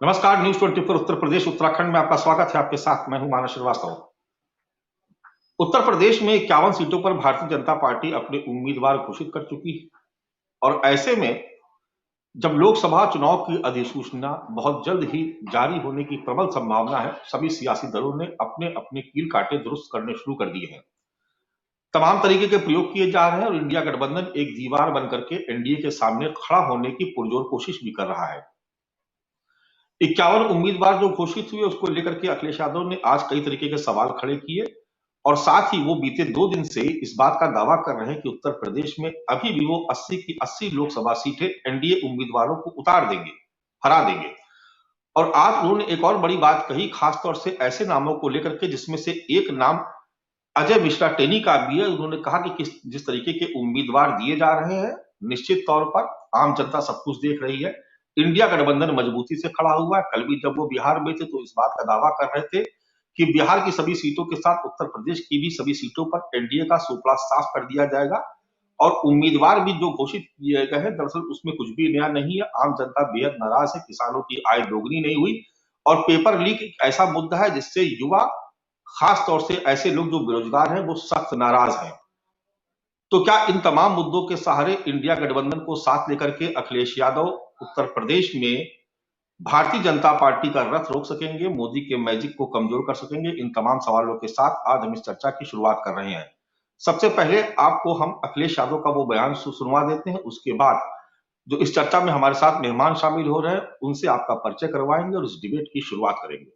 नमस्कार। न्यूज 24 उत्तर प्रदेश उत्तराखंड में आपका स्वागत है। आपके साथ मैं हूं मानस श्रीवास्तव। उत्तर प्रदेश में 51 सीटों पर भारतीय जनता पार्टी अपने उम्मीदवार घोषित कर चुकी है और ऐसे में जब लोकसभा चुनाव की अधिसूचना बहुत जल्द ही जारी होने की प्रबल संभावना है, सभी सियासी दलों ने अपने अपने कील कांटे दुरुस्त करने शुरू कर दिए हैं। तमाम तरीके के प्रयोग किए जा रहे हैं और इंडिया गठबंधन एक दीवार बनकर के एनडीए के सामने खड़ा होने की पुरजोर कोशिश भी कर रहा है। 51 उम्मीदवार जो घोषित हुए उसको लेकर के अखिलेश यादव ने आज कई तरीके के सवाल खड़े किए और साथ ही वो बीते 2 दिन से इस बात का दावा कर रहे हैं कि उत्तर प्रदेश में अभी भी वो 80 की 80 लोकसभा सीटें एनडीए उम्मीदवारों को उतार देंगे, हरा देंगे। और आज उन्होंने एक और बड़ी बात कही, खासतौर से ऐसे नामों को लेकर के जिसमें से एक नाम अजय मिश्रा टेनी का भी है। उन्होंने कहा कि जिस तरीके के उम्मीदवार दिए जा रहे हैं, निश्चित तौर पर आम जनता सब कुछ देख रही है। इंडिया गठबंधन मजबूती से खड़ा हुआ है। कल भी जब वो बिहार में थे तो इस बात का दावा कर रहे थे कि बिहार की सभी सीटों के साथ उत्तर प्रदेश की भी सभी सीटों पर एनडीए का सुपड़ा साफ कर दिया जाएगा और उम्मीदवार भी जो घोषित किए गए हैं, दरअसल उसमें कुछ भी नया नहीं है। आम जनता बेहद नाराज है, किसानों की आय दोगुनी नहीं हुई और पेपर लीक एक ऐसा मुद्दा है जिससे युवा, खास तौर से ऐसे लोग जो बेरोजगार हैं, वो सख्त नाराज हैं। तो क्या इन तमाम मुद्दों के सहारे इंडिया गठबंधन को साथ लेकर के अखिलेश यादव उत्तर प्रदेश में भारतीय जनता पार्टी का रथ रोक सकेंगे, मोदी के मैजिक को कमजोर कर सकेंगे? इन तमाम सवालों के साथ आज हम इस चर्चा की शुरुआत कर रहे हैं। सबसे पहले आपको हम अखिलेश यादव का वो बयान सुनवा देते हैं, उसके बाद जो इस चर्चा में हमारे साथ मेहमान शामिल हो रहे हैं उनसे आपका परिचय करवाएंगे और इस डिबेट की शुरुआत करेंगे।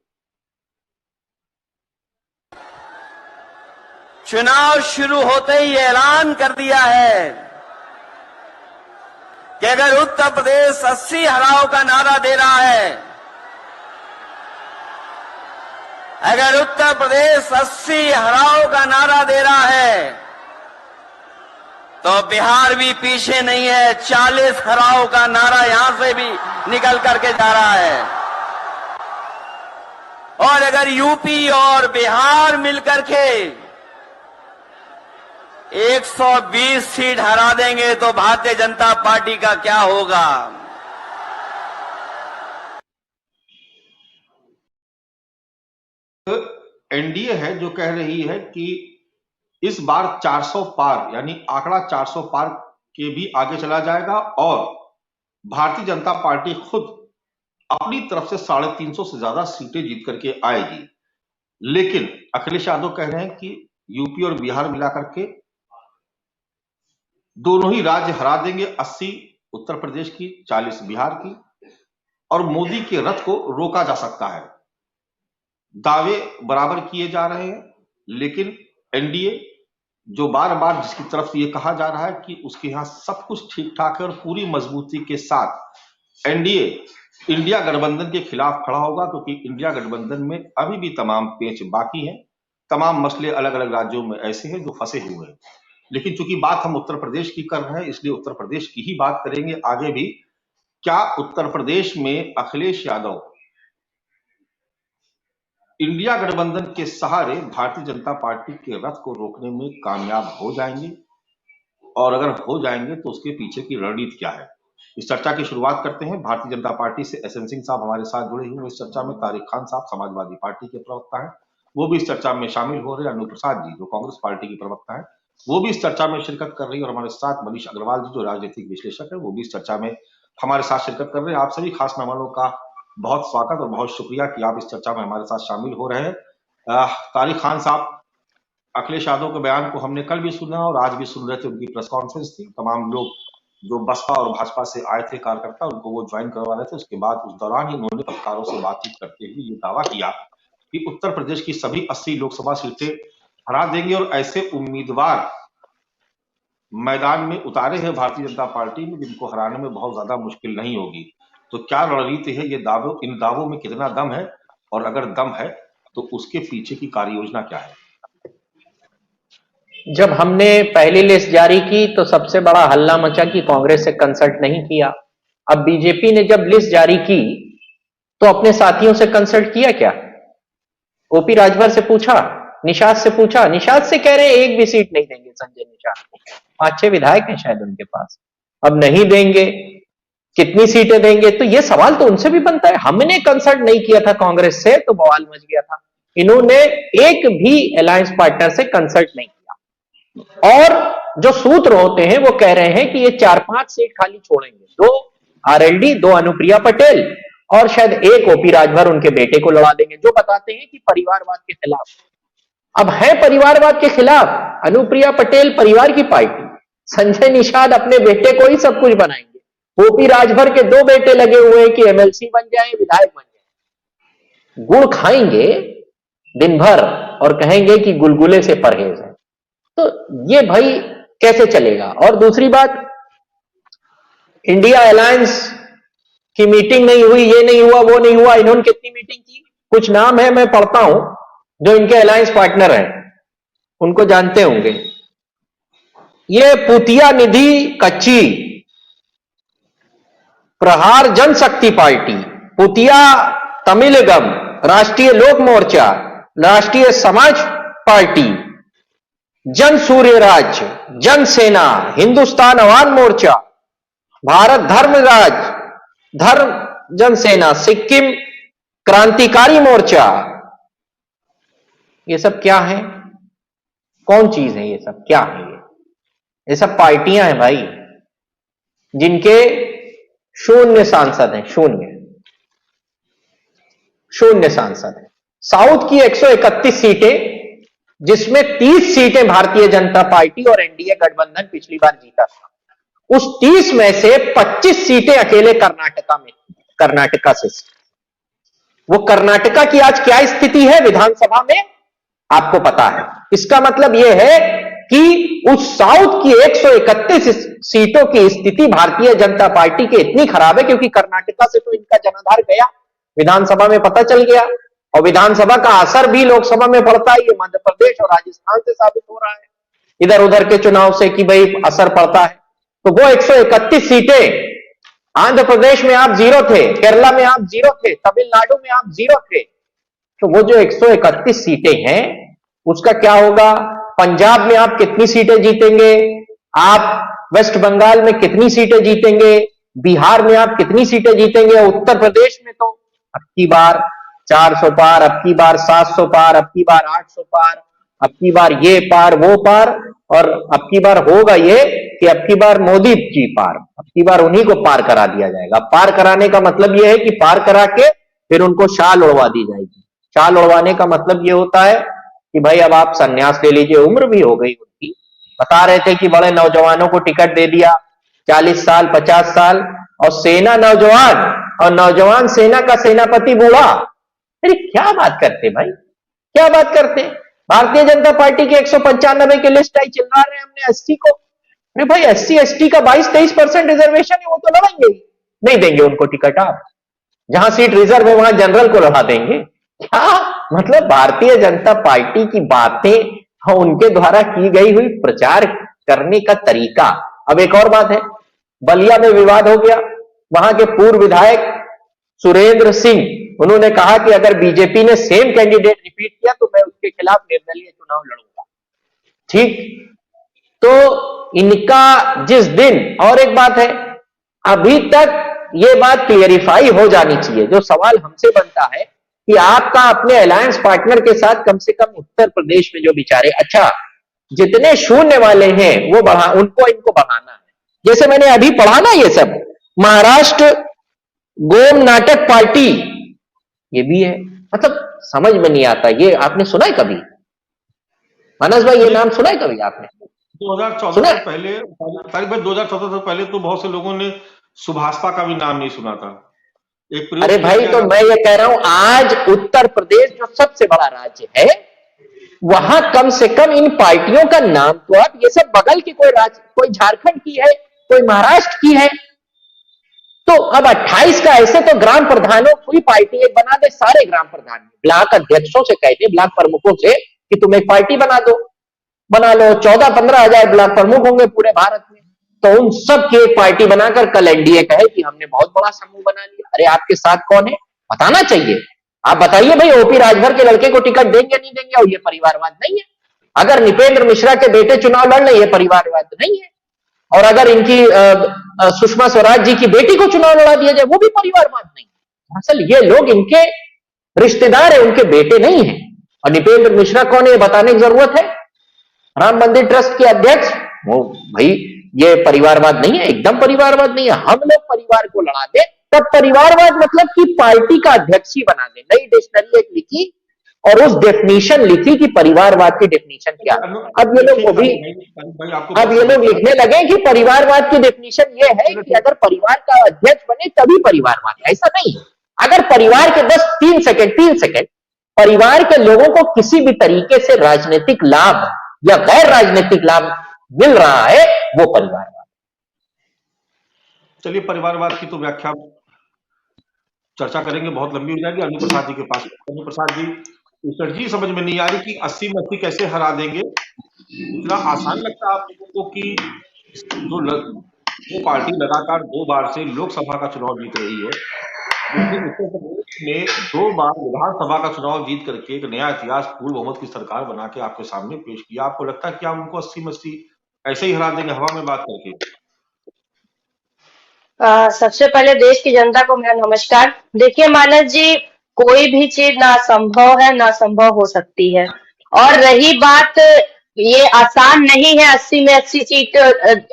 चुनाव शुरू होते ही ऐलान कर दिया है कि अगर उत्तर प्रदेश 80 हराओ का नारा दे रहा है, अगर उत्तर प्रदेश 80 हराओ का नारा दे रहा है तो बिहार भी पीछे नहीं है। 40 हराओ का नारा यहां से भी निकल करके जा रहा है और अगर यूपी और बिहार मिलकर के 120 सीट हरा देंगे तो भारतीय जनता पार्टी का क्या होगा? एनडीए है जो कह रही है कि इस बार 400 पार, यानी आंकड़ा 400 पार के भी आगे चला जाएगा और भारतीय जनता पार्टी खुद अपनी तरफ से 350 से ज्यादा सीटें जीत करके आएगी। लेकिन अखिलेश यादव कह रहे हैं कि यूपी और बिहार मिलाकर के दोनों ही राज्य हरा देंगे, 80 उत्तर प्रदेश की, 40 बिहार की, और मोदी के रथ को रोका जा सकता है। दावे बराबर किए जा रहे हैं, लेकिन एनडीए जो बार बार जिसकी तरफ ये कहा जा रहा है कि उसके यहां सब कुछ ठीक ठाक है और पूरी मजबूती के साथ एनडीए इंडिया गठबंधन के खिलाफ खड़ा होगा, क्योंकि इंडिया गठबंधन में अभी भी तमाम पेच बाकी हैं, तमाम मसले अलग अलग राज्यों में ऐसे हैं जो फंसे हुए हैं। लेकिन चूंकि बात हम उत्तर प्रदेश की कर रहे हैं, इसलिए उत्तर प्रदेश की ही बात करेंगे आगे भी। क्या उत्तर प्रदेश में अखिलेश यादव इंडिया गठबंधन के सहारे भारतीय जनता पार्टी के रथ को रोकने में कामयाब हो जाएंगे? और अगर हो जाएंगे तो उसके पीछे की रणनीति क्या है? इस चर्चा की शुरुआत करते हैं। भारतीय जनता पार्टी से एसएन सिंह साहब हमारे साथ जुड़े हुए इस चर्चा में। तारिक खान साहब समाजवादी पार्टी के प्रवक्ता हैं, वो भी इस चर्चा में शामिल हो रहे हैं। अनु प्रसाद जी जो कांग्रेस पार्टी की प्रवक्ता है, वो भी इस चर्चा में शिरकत कर रही है और हमारे साथ मनीष अग्रवाल जी जो राजनीतिक विश्लेषक है, वो भी इस चर्चा में हमारे साथ शिरकत कर रहे हैं। आप सभी खास मेहमानों का बहुत स्वागत और बहुत शुक्रिया कि आप इस चर्चा में हमारे साथ शामिल हो रहे हैं। तारिक खान साहब, अखिलेश यादव के बयान को हमने कल भी सुना और आज भी सुन रहे थे। उनकी प्रेस कॉन्फ्रेंस थी, तमाम लोग जो बसपा और भाजपा से आए थे कार्यकर्ता, उनको वो ज्वाइन करवा रहे थे। उसके बाद उस दौरान ही उन्होंने पत्रकारों से बातचीत करते हुए ये दावा किया कि उत्तर प्रदेश की सभी 80 लोकसभा सीटें हरा देंगे और ऐसे उम्मीदवार मैदान में उतारे हैं भारतीय जनता पार्टी में जिनको हराने में बहुत ज्यादा मुश्किल नहीं होगी। तो क्या रणनीति है ये दावों, इन दावों में कितना दम है और अगर दम है तो उसके पीछे की कार्य योजना क्या है? जब हमने पहली लिस्ट जारी की तो सबसे बड़ा हल्ला मचा कि कांग्रेस से कंसल्ट नहीं किया। अब बीजेपी ने जब लिस्ट जारी की तो अपने साथियों से कंसल्ट किया क्या? ओपी राजभर से पूछा, निषाद से पूछा। निषाद से कह रहे हैं एक भी सीट नहीं देंगे संजय निषाद को। 5-6 विधायक हैं शायद उनके पास, अब नहीं देंगे। कितनी सीटें देंगे? तो ये सवाल तो उनसे भी बनता है। हमने कंसल्ट नहीं किया था कांग्रेस से तो बवाल मच गया था। इन्होंने एक भी अलायंस पार्टनर से कंसल्ट नहीं किया और जो सूत्र होते हैं वो कह रहे हैं कि ये 4-5 सीट खाली छोड़ेंगे, 2 आरएलडी, 2 अनुप्रिया पटेल और शायद 1 ओपी राजभर उनके बेटे को लड़ा देंगे, जो बताते हैं कि परिवारवाद के खिलाफ। अब है परिवारवाद के खिलाफ, अनुप्रिया पटेल परिवार की पार्टी, संजय निषाद अपने बेटे को ही सब कुछ बनाएंगे, ओपी राजभर के 2 बेटे लगे हुए हैं कि एमएलसी बन जाए, विधायक बन जाए, गुड़ खाएंगे दिन भर और कहेंगे कि गुलगुले से परहेज है। तो ये भाई कैसे चलेगा? और दूसरी बात, इंडिया अलायंस की मीटिंग नहीं हुई, ये नहीं हुआ, वो नहीं हुआ। इन्होंने कितनी मीटिंग की? कुछ नाम है, मैं पढ़ता हूं, जो इनके अलायंस पार्टनर हैं उनको जानते होंगे। ये पुतिया निधि कच्ची, प्रहार जनशक्ति पार्टी, पुतिया तमिलगम, राष्ट्रीय लोक मोर्चा, राष्ट्रीय समाज पार्टी, जन सूर्य राज्य, जन सेना, हिंदुस्तान अवाम मोर्चा, भारत धर्म जन सेना, सिक्किम क्रांतिकारी मोर्चा। ये सब क्या है? कौन चीज है ये सब? क्या है ये सब पार्टियां हैं भाई, जिनके 0 सांसद हैं, 0 सांसद हैं। साउथ की 131 सीटें, जिसमें 30 सीटें भारतीय जनता पार्टी और एनडीए गठबंधन पिछली बार जीता था। उस 30 में से 25 सीटें अकेले कर्नाटका से। वो कर्नाटका की आज क्या स्थिति है विधानसभा में आपको पता है। इसका मतलब यह है कि उस साउथ की 131 सीटों की स्थिति भारतीय जनता पार्टी की इतनी खराब है क्योंकि कर्नाटका से तो इनका जनाधार गया, विधानसभा में पता चल गया, और विधानसभा का असर भी लोकसभा में पड़ता है। ये मध्य प्रदेश और राजस्थान से साबित हो रहा है, इधर उधर के चुनाव से, कि भाई असर पड़ता है। तो वो 131 सीटें, आंध्र प्रदेश में आप 0 थे, केरला में आप 0 थे, तमिलनाडु में आप 0 थे। तो वो जो 131 सीटें हैं उसका क्या होगा? पंजाब में आप कितनी सीटें जीतेंगे? आप वेस्ट बंगाल में कितनी सीटें जीतेंगे? बिहार में आप कितनी सीटें जीतेंगे? उत्तर प्रदेश में तो अब की बार 400 पार, अब की बार 700 पार, अब की बार 800 पार, अब की बार ये पार वो पार, और अब की बार होगा ये कि अब की बार मोदी जी पार, अब की बार उन्हीं को पार करा दिया जाएगा। पार कराने का मतलब ये है कि पार करा के फिर उनको शाल उड़वा दी जाएगी। शाल उड़वाने का मतलब ये होता है कि भाई अब आप संन्यास ले लीजिए, उम्र भी हो गई उनकी। बता रहे थे कि बड़े नौजवानों को टिकट दे दिया, 40 साल 50 साल, और सेना नौजवान और नौजवान सेना का सेनापति बूढ़ा। अरे क्या बात करते भाई, क्या बात करते? भारतीय जनता पार्टी के 195 की लिस्ट आई, चिल्ला रहे हैं हमने 80 को। अरे भाई SC ST का 22-23% रिजर्वेशन है, वो तो लड़ेंगे ही, नहीं देंगे उनको टिकट। आप जहां सीट रिजर्व है वहां जनरल को लड़ा देंगे। क्या मतलब भारतीय जनता पार्टी की बातें, उनके द्वारा की गई हुई प्रचार करने का तरीका। अब एक और बात है, बलिया में विवाद हो गया, वहां के पूर्व विधायक सुरेंद्र सिंह, उन्होंने कहा कि अगर बीजेपी ने सेम कैंडिडेट रिपीट किया तो मैं उसके खिलाफ निर्दलीय चुनाव लड़ूंगा। ठीक, तो इनका जिस दिन, और एक बात है, अभी तक ये बात क्लियरिफाई हो जानी चाहिए। जो सवाल हमसे बनता है कि आपका अपने अलायंस पार्टनर के साथ कम से कम उत्तर प्रदेश में जो बिचारे, अच्छा जितने शून्य वाले हैं वो उनको इनको बढ़ाना है। जैसे मैंने अभी पढ़ा ना, ये सब महाराष्ट्र गोम नाटक पार्टी, ये भी है। मतलब समझ में नहीं आता। ये आपने सुना है कभी मानस भाई? ये नाम सुना है कभी आपने? 2014 से पहले, तारिक भाई 2014 से पहले तो बहुत से लोगों ने सुभाषपा का भी नाम नहीं सुना था। अरे भाई, तो मैं ये कह रहा हूं, आज उत्तर प्रदेश जो सबसे बड़ा राज्य है, वहां कम से कम इन पार्टियों का नाम तो आप, ये सब बगल की कोई राज्य, कोई झारखंड की है, कोई महाराष्ट्र की है, तो अब 28 का ऐसे तो ग्राम प्रधानों की पार्टी एक बना दे, सारे ग्राम प्रधान ब्लॉक अध्यक्षों से कहते, ब्लॉक प्रमुखों से कि तुम एक पार्टी बना दो, बना लो। 14-15 हजार ब्लॉक प्रमुख होंगे पूरे भारत में, तो उन सब की एक पार्टी बनाकर कल एनडीए कहे कि हमने बहुत बड़ा समूह बना लिया। अरे आपके साथ कौन है बताना चाहिए। आप बताइए भाई, ओपी राजभर के लड़के को टिकट देंगे नहीं देंगे? और ये परिवारवाद नहीं है? अगर निपेंद्र मिश्रा के बेटे चुनाव लड़ ले, ये परिवारवाद नहीं है? और अगर इनकी सुषमा स्वराज जी की बेटी को चुनाव लड़ा दिया जाए, वो भी परिवारवाद नहीं। असल ये लोग इनके रिश्तेदार है, उनके बेटे नहीं है। और नृपेंद्र मिश्रा कौन है, बताने की जरूरत है? राम मंदिर ट्रस्ट के अध्यक्ष, वो भाई ये परिवारवाद नहीं है, एकदम परिवारवाद नहीं है। हम लोग परिवार को लड़ा दे तब परिवारवाद मतलब कि पार्टी का अध्यक्ष ही बना दे। नई डिक्शनरी एक लिखी और उस डेफिनेशन लिखी कि परिवारवाद की डेफिनेशन क्या है। अब ये लोग वो भी अब ये लोग लिखने लगे कि परिवारवाद की डेफिनेशन ये है कि अगर परिवार का अध्यक्ष बने तभी परिवारवाद है। ऐसा नहीं है। अगर परिवार के 3 सेकंड परिवार के लोगों को किसी भी तरीके से राजनीतिक लाभ या गैर राजनीतिक लाभ मिल रहा है, वो परिवारवाद। चलिए, परिवारवाद की तो व्याख्या चर्चा करेंगे, बहुत लंबी हो जाएगी। अनु प्रसाद जी के पास। अनु प्रसाद जी, स्ट्रेटजी समझ में नहीं आ रही कि 80 में 80 कैसे हरा देंगे। इतना आसान लगता है आप लोगों को कि जो पार्टी लगातार 2 बार से लोकसभा का चुनाव जीत रही है, लेकिन उत्तर प्रदेश में 2 बार विधानसभा का चुनाव जीत करके एक नया इतिहास पूर्ण बहुमत की सरकार बना के आपके सामने पेश किया। आपको लगता है कि आप उनको 80 में 80 ऐसे ही हरा देंगे हवा में बात करके? सबसे पहले देश की जनता को मेरा नमस्कार। देखिए मानस जी, कोई भी चीज ना संभव है ना संभव हो सकती है। और रही बात, ये आसान नहीं है 80 में 80 सीट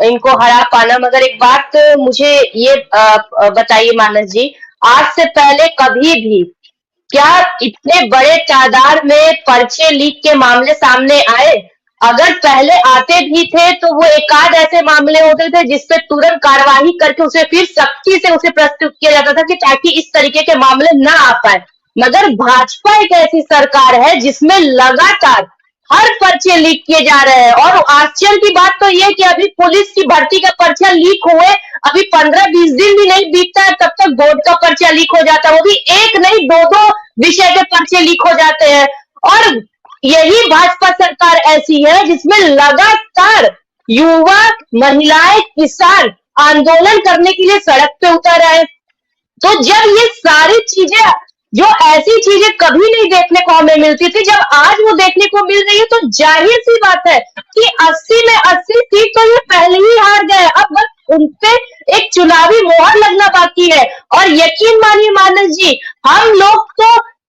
इनको हरा पाना। मगर एक बात मुझे ये बताइए मानस जी, आज से पहले कभी भी क्या इतने बड़े तादाद में पर्चे लीक के मामले सामने आए? अगर पहले आते भी थे तो वो एकाध ऐसे मामले होते थे जिसपे तुरंत कार्यवाही करके उसे फिर सख्ती से उसे प्रस्तुत किया जाता था कि ताकि इस तरीके के मामले ना आ पाए। मगर भाजपा एक ऐसी सरकार है जिसमें लगातार हर पर्चे लीक किए जा रहे हैं। और आश्चर्य की बात तो ये कि अभी पुलिस की भर्ती का पर्चा लीक हुए अभी 15-20 दिन भी नहीं बीतता है, तब तक बोर्ड का पर्चा लीक हो जाता है। वो भी एक नहीं 2-2 विषय के पर्चे लीक हो जाते हैं। और यही भाजपा सरकार ऐसी है जिसमें लगातार युवा, महिलाएं, किसान आंदोलन करने के लिए सड़क पे उतर आए। तो जब ये सारी चीजें, जो ऐसी चीजें कभी नहीं देखने को हमें मिलती थी, जब आज वो देखने को मिल रही है, तो जाहिर सी बात है कि 80 में 80 सीट तो ये पहले ही हार गए। अब बस उनपे एक चुनावी मोहर लगना बाकी है। और यकीन मानिए मानस जी,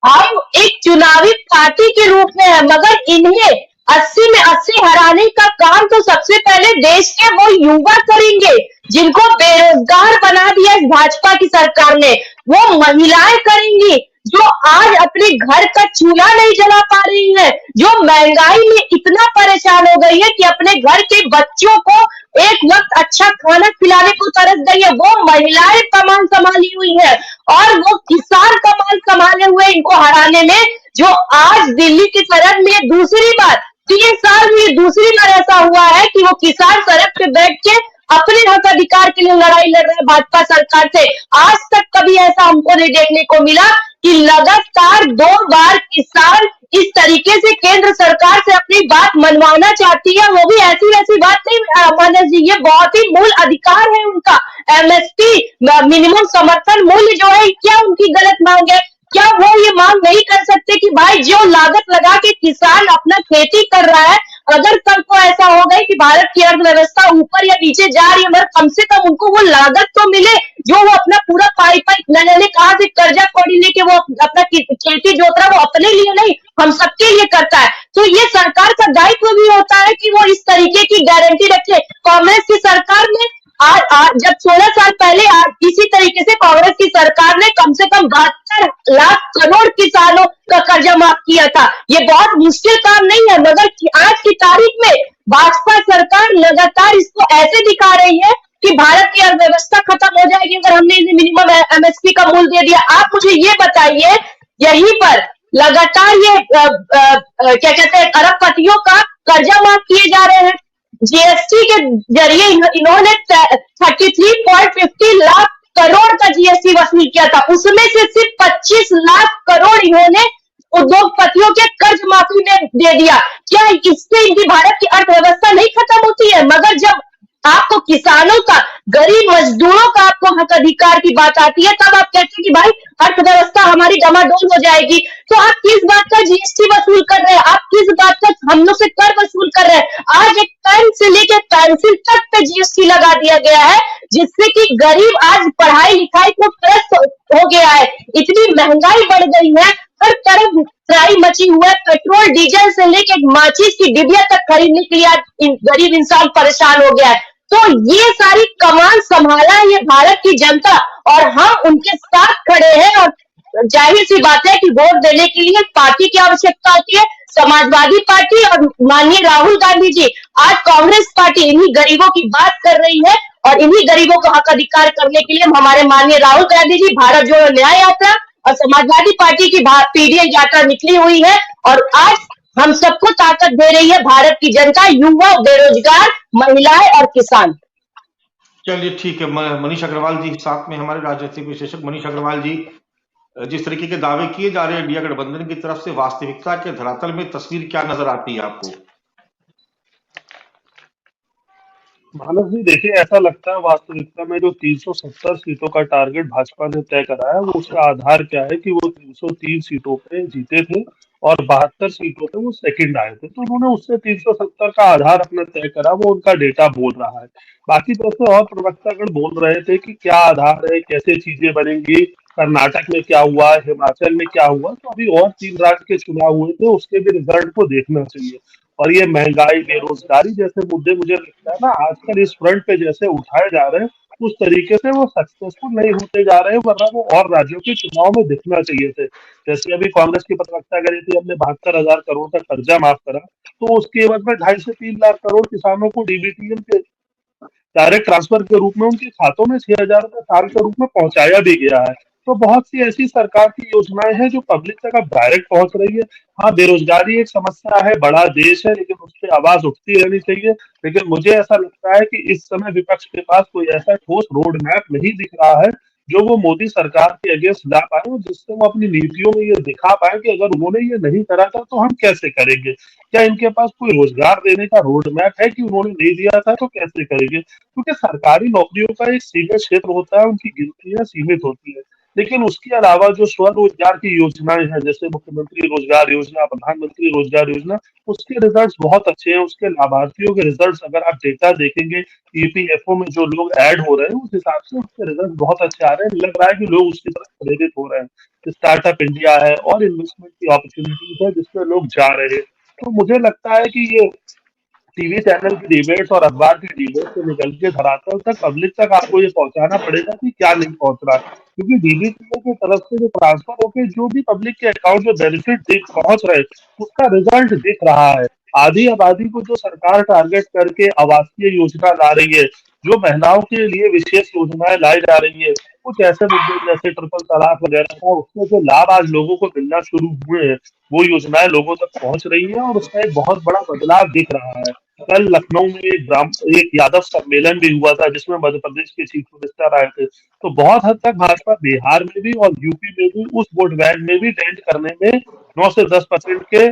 हम एक चुनावी पार्टी के रूप में है, मगर इन्हें 80 में 80 हराने का काम तो सबसे पहले देश के वो युवा करेंगे जिनको बेरोजगार बना दिया इस भाजपा की सरकार ने। वो महिलाएं करेंगी जो आज अपने घर का चूल्हा नहीं जला पा रही है, जो महंगाई में इतना परेशान हो गई है कि अपने घर के बच्चों को एक वक्त अच्छा खाना खिलाने को तरस गई है। वो महिलाएं कमान संभाली हुई है और वो किसान कमान संभाले हुए इनको हराने में, जो आज दिल्ली की सरहद में दूसरी बार 3 साल में दूसरी बार ऐसा हुआ है कि वो किसान सड़क पे बैठ के अपने हक अधिकार के लिए लड़ाई लड़ रहे हैं भाजपा सरकार से। आज तक कभी ऐसा हमको नहीं देखने को मिला कि लगातार 2 बार किसान इस तरीके से केंद्र सरकार से अपनी बात मनवाना चाहती है। वो भी ऐसी वैसी बात नहीं मानस जी, ये बहुत ही मूल अधिकार है उनका। एमएसपी मिनिमम समर्थन मूल्य जो है, क्या उनकी गलत मांग है? क्या वो ये मांग नहीं कर सकते कि भाई जो लागत लगा के किसान अपना खेती कर रहा है, अगर कल को ऐसा हो गई कि भारत की अर्थव्यवस्था ऊपर या नीचे जा रही है, मगर कम से कम उनको वो लागत तो मिले जो वो अपना पूरा पाई न जाने कहां से कर्जा कौड़ी लेके वो अपना खेती जोत रहा है, वो अपने लिए नहीं हम सबके लिए करता है। तो ये सरकार का दायित्व भी होता है कि वो इस तरीके की गारंटी रखे। कांग्रेस की सरकार में आज जब 16 साल पहले इसी तरीके से कांग्रेस की सरकार ने कम से कम 72 लाख करोड़ किसानों का कर्जा माफ किया था। ये बहुत मुश्किल काम नहीं है, मगर आज की तारीख में भाजपा सरकार लगातार इसको ऐसे दिखा रही है कि भारत की अर्थव्यवस्था खत्म हो जाएगी अगर हमने इन्हें मिनिमम एमएसपी का मूल्य दे दिया। आप मुझे ये बताइए, यहीं पर लगातार ये क्या कहते हैं, अरबपतियों का कर्जा माफ किए जा रहे हैं। जीएसटी के जरिए इन्होंने 33.50 लाख करोड़ का जीएसटी वसूल किया था, उसमें से सिर्फ 25 लाख करोड़ इन्होंने उद्योगपतियों के कर्ज माफी में दे दिया। क्या इससे इनकी भारत की अर्थव्यवस्था नहीं खत्म होती है? मगर जब आपको किसानों का, गरीब मजदूरों का आपको हक अधिकार की बात आती है, तब आप कहते हैं कि भाई अर्थव्यवस्था हमारी डमाडोल हो जाएगी। तो आप किस बात का जीएसटी वसूल कर रहे हैं? आप किस बात का हम लोग से कर वसूल कर रहे हैं? आज एक पेन से लेकर पेंसिल तक पे जीएसटी लगा दिया गया है, जिससे कि गरीब आज पढ़ाई लिखाई को त्रस्त हो गया है। इतनी महंगाई बढ़ गई है, हर तरफ फ्राई मची हुआ है। पेट्रोल डीजल से लेकर माचिस की डिबिया तक खरीदने के लिए आज गरीब इंसान परेशान हो गया है। तो ये सारी कमान संभाला है ये भारत की जनता, और हम उनके साथ खड़े हैं। और जाहिर सी बात है कि वोट देने के लिए पार्टी की आवश्यकता होती है, समाजवादी पार्टी और माननीय राहुल गांधी जी। आज कांग्रेस पार्टी इन्हीं गरीबों की बात कर रही है, और इन्हीं गरीबों को हक अधिकार करने के लिए हमारे माननीय राहुल गांधी जी भारत जोड़ो न्याय यात्रा और समाजवादी पार्टी की पीडीए यात्रा निकली हुई है। और आज हम सबको ताकत दे रही है भारत की जनता, युवा, बेरोजगार, महिलाएं और किसान। चलिए ठीक है। मनीष अग्रवाल जी साथ में हमारे राजनीतिक विशेषज्ञ। मनीष अग्रवाल जी, जिस तरीके के दावे किए जा रहे हैं इंडिया गठबंधन की तरफ से, वास्तविकता के धरातल में तस्वीर क्या नजर आती है आपको? मानस जी देखिए, ऐसा लगता है वास्तविकता में जो 370 सीटों का टारगेट भाजपा ने तय करा है, वो उसका आधार क्या है कि वो 303 सीटों पे जीते थे और 72 सीटों पे वो सेकंड आए थे। तो उन्होंने उससे 370 का आधार अपना तय करा, वो उनका डेटा बोल रहा है। बाकी जैसे और प्रवक्तागण बोल रहे थे कि क्या आधार है, कैसे चीजें बनेंगी, कर्नाटक में क्या हुआ, हिमाचल में क्या हुआ, तो अभी और 3 राज्य के चुनाव हुए थे, उसके भी रिजल्ट को देखना चाहिए। और ये महंगाई, बेरोजगारी जैसे मुद्दे मुझे लगता है ना आजकल इस फ्रंट पे जैसे उठाए जा रहे हैं, उस तरीके से वो सक्सेसफुल नहीं होते जा रहे हैं, वरना वो और राज्यों के चुनाव में दिखना चाहिए थे। जैसे अभी कांग्रेस की प्रवक्ता करी थी, हमने 72,000 करोड़ का कर्जा माफ करा, तो उसके एवज में 2.5 से 3 लाख करोड़ किसानों को डीबीटीएम के डायरेक्ट ट्रांसफर के रूप में उनके खातों में 6,000 रुपए साल के रूप में पहुंचाया भी गया है। तो बहुत सी ऐसी सरकार की योजनाएं हैं जो पब्लिक तक अब डायरेक्ट पहुंच रही है। हाँ, बेरोजगारी एक समस्या है, बड़ा देश है, लेकिन उस पर आवाज उठती रहनी चाहिए। लेकिन मुझे ऐसा लगता है कि इस समय विपक्ष के पास कोई ऐसा ठोस रोड मैप नहीं दिख रहा है जो वो मोदी सरकार के अगेंस्ट ला पाए और जिससे वो अपनी नीतियों में ये दिखा पाए कि अगर उन्होंने ये नहीं करा था तो हम कैसे करेंगे। क्या इनके पास कोई रोजगार देने का रोड मैप है कि उन्होंने नहीं दिया था तो कैसे करेंगे? क्योंकि सरकारी नौकरियों का एक सीमित क्षेत्र होता है, उनकी गिनतियां सीमित होती है। लेकिन उसके अलावा जो स्वरोजगार की योजनाएं हैं, जैसे मुख्यमंत्री रोजगार योजना, प्रधानमंत्री रोजगार योजना, उसके रिजल्ट्स बहुत अच्छे हैं। उसके लाभार्थियों के रिजल्ट्स अगर आप डेटा देखेंगे, ईपीएफओ में जो लोग ऐड हो रहे हैं, उस हिसाब से उसके रिजल्ट बहुत अच्छे आ रहे हैं। लग रहा है कि लोग उसकी तरफ प्रेरित हो रहे हैं। स्टार्टअप इंडिया है और इन्वेस्टमेंट की अपॉर्चुनिटीज है जिसमें लोग जा रहे हैं। तो मुझे लगता है कि ये टीवी चैनल की डिबेट्स और अखबार की डिबेट से निकल के धरातल तक, पब्लिक तक आपको ये पहुंचाना पड़ेगा कि क्या नहीं पहुंच रहा। क्योंकि डीबीटीओ की तरफ से जो ट्रांसफर होकर जो भी पब्लिक के अकाउंट में बेनिफिट पहुंच रहे, उसका रिजल्ट दिख रहा है। आधी आबादी को जो सरकार टारगेट करके आवासीय योजना ला रही है, जो महिलाओं के लिए विशेष योजनाएं लाई जा रही है, कुछ ऐसे मुद्दे जैसे ट्रिपल तलाक वगैरह था, उसमें जो लाभ आज लोगों को मिलना शुरू हुए हैं, वो योजनाएं लोगों तक पहुंच रही है और उसका एक बहुत बड़ा बदलाव दिख रहा है। कल लखनऊ में एक यादव सम्मेलन भी हुआ था जिसमें मध्य प्रदेश के चीफ मिनिस्टर आए थे। तो बहुत हद तक भाजपा बिहार में भी और यूपी में भी उस वोट बैंक में भी डेंट करने में 9 से 10% के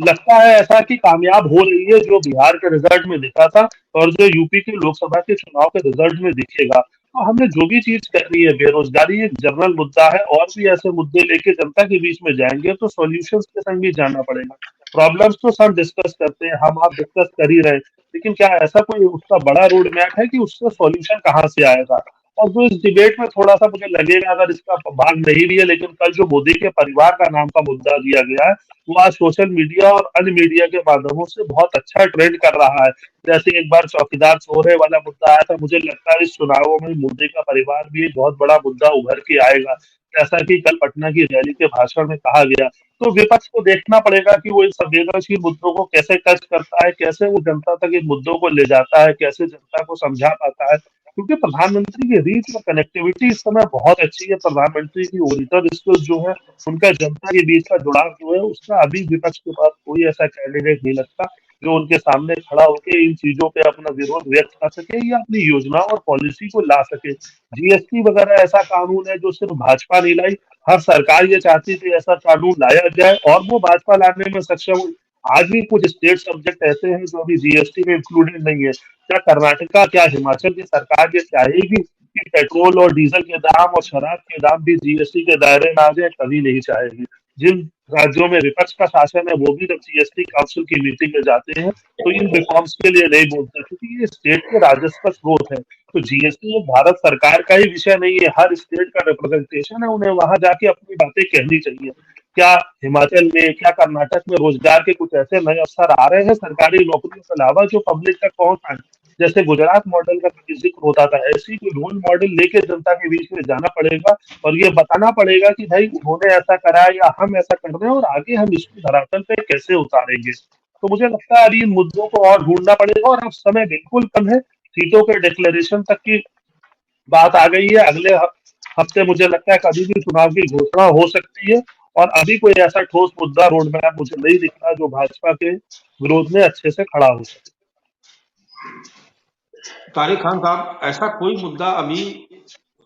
लगता है ऐसा कि कामयाब हो रही है, जो बिहार के रिजल्ट में दिखा था और जो यूपी के लोकसभा के चुनाव के रिजल्ट में दिखेगा। तो हमने जो भी चीज करनी है, बेरोजगारी एक जनरल मुद्दा है, और भी ऐसे मुद्दे लेके जनता के बीच में जाएंगे तो सॉल्यूशंस के संग भी जाना पड़ेगा। प्रॉब्लम्स तो सब डिस्कस करते हैं, हम आप डिस्कस कर ही रहे, लेकिन क्या ऐसा कोई उसका बड़ा रोड मैप है कि उसका सॉल्यूशन कहाँ से आएगा? और जो इस डिबेट में थोड़ा सा मुझे लगेगा अगर इसका भाग नहीं भी है, लेकिन कल जो मोदी के परिवार का नाम का मुद्दा दिया गया है, वो आज सोशल मीडिया और अन्य मीडिया के माध्यमों से बहुत अच्छा ट्रेंड कर रहा है। जैसे एक बार चौकीदार चोरे वाला मुद्दा आया था, मुझे लगता है इस चुनावों में मोदी का परिवार भी एक बहुत बड़ा मुद्दा उभर के आएगा, जैसा कि कल पटना की रैली के भाषण में कहा गया। तो विपक्ष को देखना पड़ेगा कि वो इन संवेदनशील मुद्दों को कैसे टच करता है, कैसे वो जनता तक इन मुद्दों को ले जाता है, कैसे जनता को समझा पाता है। क्योंकि प्रधानमंत्री की रीच और कनेक्टिविटी इस समय बहुत अच्छी है। प्रधानमंत्री की ओरिजिनल स्किल्स जो है, उनका जनता के बीच का जुड़ाव जो है, उसका अभी विपक्ष के पास कोई ऐसा कैंडिडेट नहीं लगता जो उनके सामने खड़ा होकर इन चीजों पे अपना विरोध व्यक्त कर सके या अपनी योजना और पॉलिसी को ला सके। जीएसटी वगैरह ऐसा कानून है जो सिर्फ भाजपा नहीं लाई, हर सरकार ये चाहती थी ऐसा कानून लाया जाए और वो भाजपा लाने में सक्षम हुई। आज भी कुछ स्टेट सब्जेक्ट ऐसे हैं जो अभी जीएसटी में इंक्लूडेड नहीं है, क्या कर्नाटका, क्या हिमाचल की सरकार ये चाहेगी कि पेट्रोल और डीजल के दाम और शराब के दाम भी जीएसटी के दायरे में आ जाए? कभी नहीं चाहेगी। जिन राज्यों में विपक्ष का शासन है वो भी जब जीएसटी काउंसिल की मीटिंग में जाते हैं तो इन रिफॉर्म्स के लिए नहीं बोलते, क्योंकि ये स्टेट के राजस्व का स्रोत है। तो जीएसटी एक भारत सरकार का ही विषय नहीं है, हर स्टेट का रिप्रेजेंटेशन है, उन्हें वहां जाके अपनी बातें कहनी चाहिए। क्या हिमाचल में, क्या कर्नाटक में रोजगार के कुछ ऐसे नए अवसर आ रहे हैं सरकारी नौकरियों के अलावा जो पब्लिक तक पहुंच आए? जैसे गुजरात मॉडल का कभी जिक्र होता था, ऐसी कोई रोल मॉडल लेके जनता के बीच में जाना पड़ेगा और ये बताना पड़ेगा कि भाई उन्होंने ऐसा करा है या हम ऐसा कर रहे हैं और आगे हम इसको धरातल पे कैसे उतारेंगे। तो मुझे लगता है अभी इन मुद्दों को और ढूंढना पड़ेगा और अब समय बिल्कुल कम है, सीटों के डिक्लेरेशन तक की बात आ गई है। अगले हफ्ते मुझे लगता है कभी भी चुनाव की घोषणा हो सकती है और अभी कोई ऐसा ठोस मुद्दा रोड मैप मुझे नहीं दिख रहा जो भाजपा के विरोध में अच्छे से खड़ा हो सके। तारिक खान साहब, ऐसा कोई मुद्दा अभी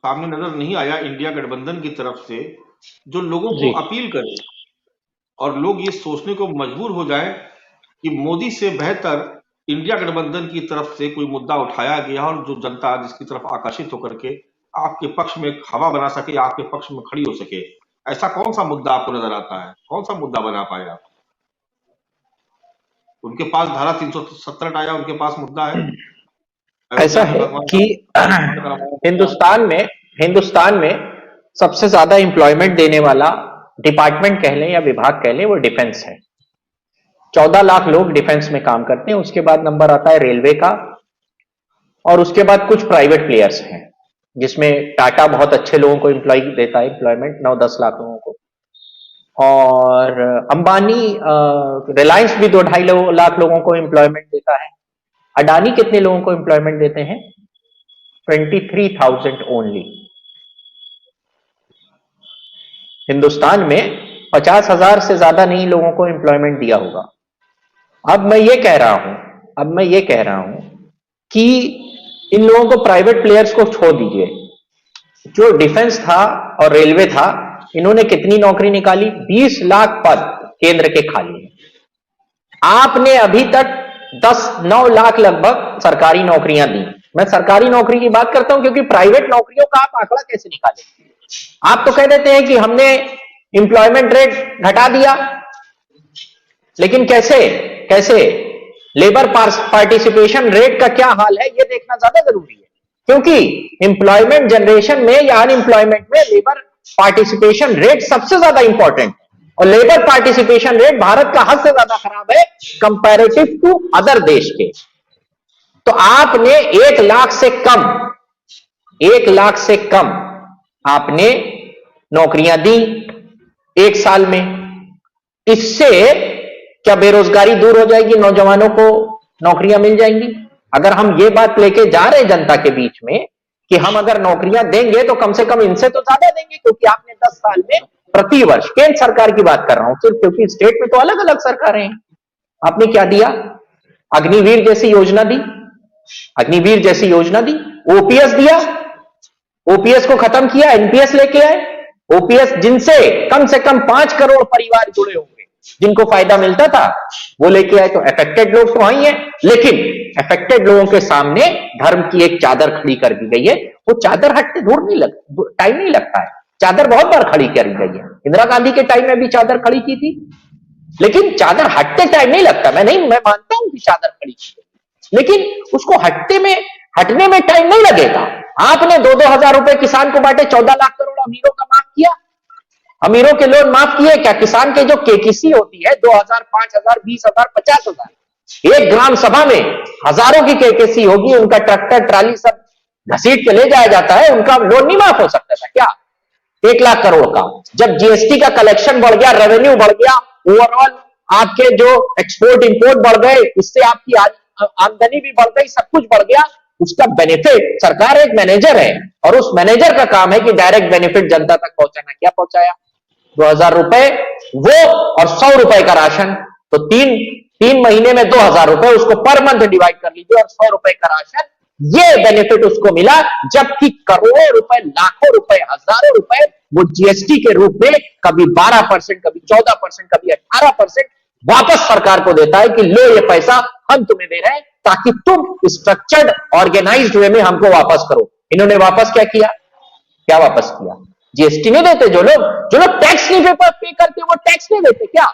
सामने नजर नहीं आया इंडिया गठबंधन की तरफ से जो लोगों को अपील करे और लोग ये सोचने को मजबूर हो जाए कि मोदी से बेहतर इंडिया गठबंधन की तरफ से कोई मुद्दा उठाया गया और जो जनता जिसकी तरफ आकर्षित होकर के आपके पक्ष में हवा बना सके, आपके पक्ष में खड़ी हो सके? ऐसा कौन सा मुद्दा आपको नजर आता है? कौन सा मुद्दा बना पाए आप? उनके पास धारा 370 हटाया, उनके पास मुद्दा है। ऐसा है कि हिंदुस्तान में सबसे ज्यादा एम्प्लॉयमेंट देने वाला डिपार्टमेंट कह लें या विभाग कह लें वो डिफेंस है। 14 लाख लोग डिफेंस में काम करते हैं। उसके बाद नंबर आता है रेलवे का और उसके बाद कुछ प्राइवेट प्लेयर्स हैं जिसमें टाटा बहुत अच्छे लोगों को एम्प्लॉय देता है, एम्प्लॉयमेंट 9-10 लाख लोगों को, और अंबानी, रिलायंस भी 2-2.5 लाख लोगों को एम्प्लॉयमेंट देता है। अडानी कितने लोगों को एम्प्लॉयमेंट देते हैं? 23,000 ओनली। हिंदुस्तान में 50,000 से ज्यादा नहीं लोगों को एम्प्लॉयमेंट दिया होगा। अब मैं ये कह रहा हूं कि इन लोगों को, प्राइवेट प्लेयर्स को छोड़ दीजिए, जो डिफेंस था और रेलवे था, इन्होंने कितनी नौकरी निकाली? 20 लाख पद केंद्र के खाली हैं। आपने अभी तक 9 लाख लगभग सरकारी नौकरियां दी। मैं सरकारी नौकरी की बात करता हूं क्योंकि प्राइवेट नौकरियों का आप आंकड़ा कैसे निकालेंगे? आप तो कह देते हैं कि हमने एम्प्लॉयमेंट रेट घटा दिया, लेकिन कैसे लेबर पार्टिसिपेशन रेट का क्या हाल है, यह देखना ज्यादा जरूरी है, क्योंकि एम्प्लॉयमेंट जनरेशन में या अनएम्प्लॉयमेंट में लेबर पार्टिसिपेशन रेट सबसे ज्यादा इंपॉर्टेंट है और लेबर पार्टिसिपेशन रेट भारत का हद से ज्यादा खराब है कंपैरेटिव टू अदर देश के। तो आपने 1 लाख से कम आपने नौकरियां दी 1 साल में। इससे क्या बेरोजगारी दूर हो जाएगी? नौजवानों को नौकरियां मिल जाएंगी? अगर हम ये बात लेके जा रहे हैं जनता के बीच में कि हम अगर नौकरियां देंगे तो कम से कम इनसे तो ज्यादा देंगे, क्योंकि आपने 10 साल में प्रति वर्ष, केंद्र सरकार की बात कर रहा हूं सिर्फ, क्योंकि स्टेट में तो अलग अलग सरकारें हैं, आपने क्या दिया? अग्निवीर जैसी योजना दी, ओपीएस दिया, ओपीएस को खत्म किया, एनपीएस लेके आए। ओपीएस जिनसे कम से कम 5 करोड़ परिवार जुड़े होंगे, जिनको फायदा मिलता था, वो लेके आए। तो अफेक्टेड लोग तो आई हैं, लेकिन अफेक्टेड लोगों के सामने धर्म की एक चादर खड़ी कर दी गई है। वो चादर हटते टाइम नहीं लगता है। चादर बहुत बार खड़ी करी गई है, इंदिरा गांधी के टाइम में भी चादर खड़ी की थी, लेकिन चादर हटते टाइम नहीं लगता। मैं मानता हूं कि चादर खड़ी की, लेकिन उसको हटने में टाइम नहीं लगेगा। आपने 2-2 हजार रुपए किसान को बांटे, 14 लाख करोड़ अमीरों का माफ किया, अमीरों के लोन माफ किए। क्या किसान के जो केकेसी होती है 2,000, 5,000, 20,000, 50,000, एक ग्राम सभा में हजारों की केकेसी होगी, उनका ट्रैक्टर ट्राली सब घसीट के ले जाया जाता है, उनका लोन नहीं माफ हो सकता था क्या? 1 लाख करोड़ का। जब जीएसटी का कलेक्शन बढ़ गया, रेवेन्यू बढ़ गया, ओवरऑल आपके जो एक्सपोर्ट इंपोर्ट बढ़ गए, इससे आपकी आमदनी भी बढ़ गई, सब कुछ बढ़ गया, उसका बेनिफिट, सरकार एक मैनेजर है और उस मैनेजर का काम है कि डायरेक्ट बेनिफिट जनता तक पहुंचाना। क्या पहुंचाया? 2,000 रुपए वो और 100 रुपए का राशन। तो 3 महीने में 2,000 रुपए, उसको पर मंथ डिवाइड कर लीजिए, और 100 रुपए का राशन, ये बेनिफिट उसको मिला। जबकि करोड़ों रुपए, लाखों रुपए, हजारों रुपए वो जीएसटी के रूप में कभी 12%, कभी 14%, कभी 18% वापस सरकार को देता है कि लो ये पैसा हम तुम्हें दे रहे हैं, ताकि तुम स्ट्रक्चर्ड ऑर्गेनाइज्ड वे में हमको वापस करो। इन्होंने वापस क्या किया? क्या वापस किया? जीएसटी नहीं देते जो लोग टैक्स नहीं पे करते, वो टैक्स नहीं देते क्या?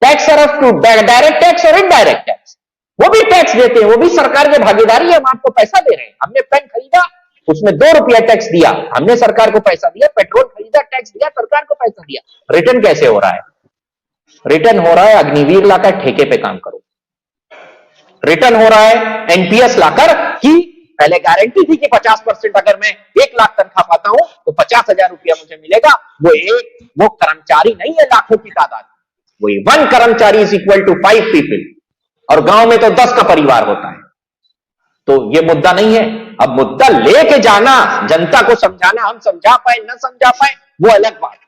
Tax are up to direct tax और इनडायरेक्ट टैक्स, वो भी टैक्स देते हैं, वो भी सरकार की भागीदारी है। हम आपको पैसा दे रहे हैं, हमने पेन खरीदा उसमें 2 रुपया टैक्स दिया, हमने सरकार को पैसा दिया, पेट्रोल खरीदा टैक्स दिया, सरकार को पैसा दिया। रिटर्न कैसे हो रहा है? रिटर्न हो रहा है अग्निवीर लाकर ठेके पे काम करो, रिटर्न हो रहा है एनपीएस लाकर कि पहले गारंटी थी कि 50% अगर मैं 1 लाख तनख्वाह पाता हूं तो 50,000 रुपया मुझे मिलेगा। वो कर्मचारी नहीं है लाखों की तादाद, वही 1 कर्मचारी इज इक्वल टू 5 पीपल, और गांव में तो 10 का परिवार होता है। तो ये मुद्दा नहीं है। अब मुद्दा लेके जाना, जनता को समझाना, हम समझा पाए न समझा पाए वो अलग बात है,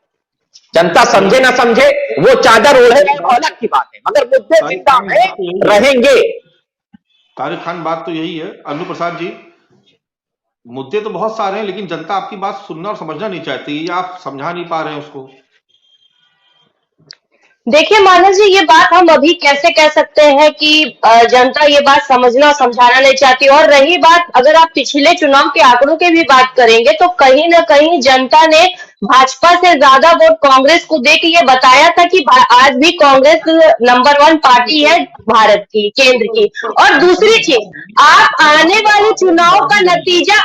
जनता समझे ना समझे वो चादर ओढ़े वो अलग की बात है, मगर मुद्दे जिंदा में रहेंगे। तारिक खान, बात तो यही है। अन्नू प्रसाद जी, मुद्दे तो बहुत सारे हैं, लेकिन जनता आपकी बात सुनना और समझना नहीं चाहती, या आप समझा नहीं पा रहे हैं उसको? देखिए मानस जी, ये बात हम अभी कैसे कह सकते हैं कि जनता ये बात समझना समझाना नहीं चाहती। और रही बात, अगर आप पिछले चुनाव के आंकड़ों की भी बात करेंगे तो कहीं ना कहीं जनता ने भाजपा से ज्यादा वोट कांग्रेस को देके ये बताया था कि आज भी कांग्रेस नंबर 1 पार्टी है भारत की, केंद्र की। और दूसरी चीज, आप आने वाले चुनाव का नतीजा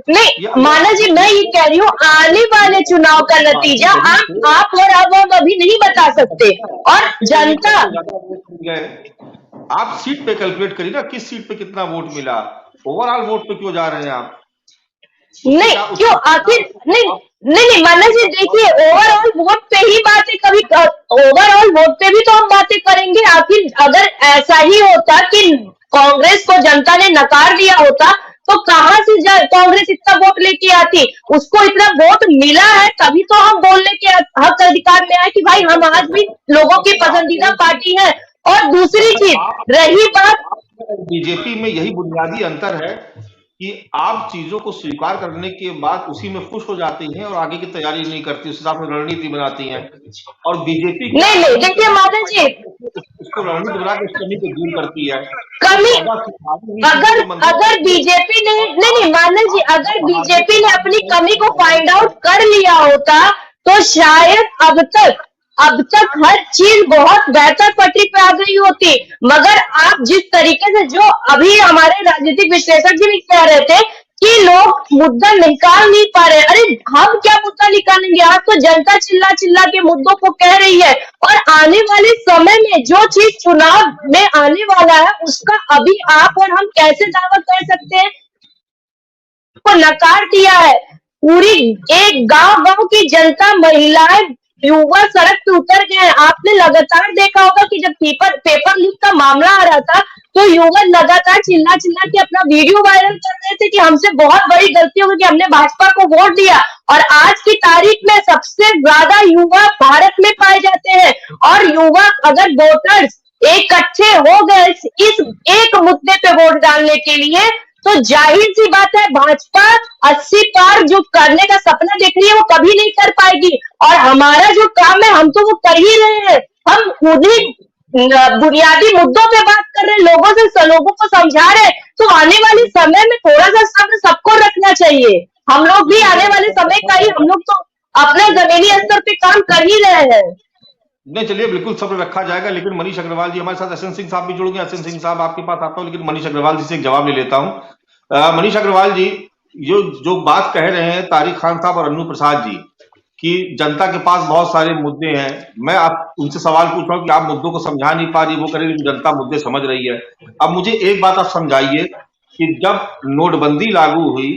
नहीं, माना जी मैं ये कह रही हूँ, आने वाले चुनाव का नतीजा आप और अब हम अभी नहीं बता सकते। और जनता, आप सीट पे कैलकुलेट करिए ना, किस सीट पे कितना वोट मिला, ओवरऑल वोट पे क्यों जा रहे हैं आप? नहीं क्यों आखिर नहीं माना जी, देखिए ओवरऑल वोट पे ही बातें, कभी ओवरऑल वोट पे भी तो हम बातें करेंगे। आखिर अगर ऐसा ही होता कि कांग्रेस को जनता ने नकार दिया होता तो कहां से कांग्रेस इतना वोट लेके आती? उसको इतना वोट मिला है तभी तो हम बोलने के हक अधिकार में आए कि भाई हम आज भी लोगों की पसंदीदा पार्टी है। और दूसरी चीज, रही बात, बीजेपी में यही बुनियादी अंतर है कि आप चीजों को स्वीकार करने के बाद उसी में खुश हो जाती हैं और आगे की तैयारी नहीं करती, उस हिसाब से रणनीति बनाती हैं। और बीजेपी नहीं देखिए माधव जी, उसको रणनीति बना के उस कमी को दूर करती है। कमी अगर बीजेपी ने नहीं मानव जी, अगर बीजेपी ने अपनी कमी को फाइंड आउट कर लिया होता तो शायद अब तक हर चीज बहुत बेहतर पटरी पे आ गई होती। मगर आप जिस तरीके से, जो अभी हमारे राजनीतिक विश्लेषक जी भी कह रहे थे कि लोग मुद्दा निकाल नहीं पा रहे, अरे हम क्या मुद्दा निकालेंगे? आज तो जनता चिल्ला चिल्ला के मुद्दों को कह रही है। और आने वाले समय में जो चीज चुनाव में आने वाला है उसका अभी आप और हम कैसे दावा कर सकते हैं? को नकार दिया है पूरी, एक गांव की जनता, महिलाएं, युवा सड़क पे उतर गए हैं। आपने लगातार देखा होगा कि जब पेपर लीक का मामला आ रहा था तो युवा लगातार चिल्ला के अपना वीडियो वायरल कर रहे थे कि हमसे बहुत बड़ी गलती हो गई कि हमने भाजपा को वोट दिया। और आज की तारीख में सबसे ज्यादा युवा भारत में पाए जाते हैं। और युवा, अगर वोटर्स इकट्ठे हो गए इस एक मुद्दे पे वोट डालने के लिए, तो जाहिर सी बात है भाजपा 80 पार जो करने का सपना देख रही है वो कभी नहीं कर पाएगी। और हमारा जो काम है हम तो वो कर ही रहे हैं। हम उन्हीं बुनियादी मुद्दों पे बात कर रहे हैं, लोगों को समझा रहे हैं। तो आने वाले समय में थोड़ा सा सब्र सबको रखना चाहिए। हम लोग भी आने वाले समय का ही, हम लोग तो अपना जमीनी स्तर पे काम कर ही रहे हैं। नहीं, चलिए बिल्कुल सब्र रखा जाएगा। लेकिन मनीष अग्रवाल जी हमारे साथ, एसएन सिंह साहब भी जुड़ गए। एसएन सिंह साहब आपके पास आता हूं, लेकिन मनीष अग्रवाल जी से एक जवाब ले लेता हूं। मनीष अग्रवाल जी, जो बात कह रहे हैं तारिक खान साहब और अन्नू प्रसाद जी कि जनता के पास बहुत सारे मुद्दे हैं, मैं आप उनसे सवाल पूछ रहा हूं कि आप मुद्दों को समझा नहीं पा रही, वो कह रही जनता मुद्दे समझ रही है। अब मुझे एक बात आप समझाइए कि जब नोटबंदी लागू हुई,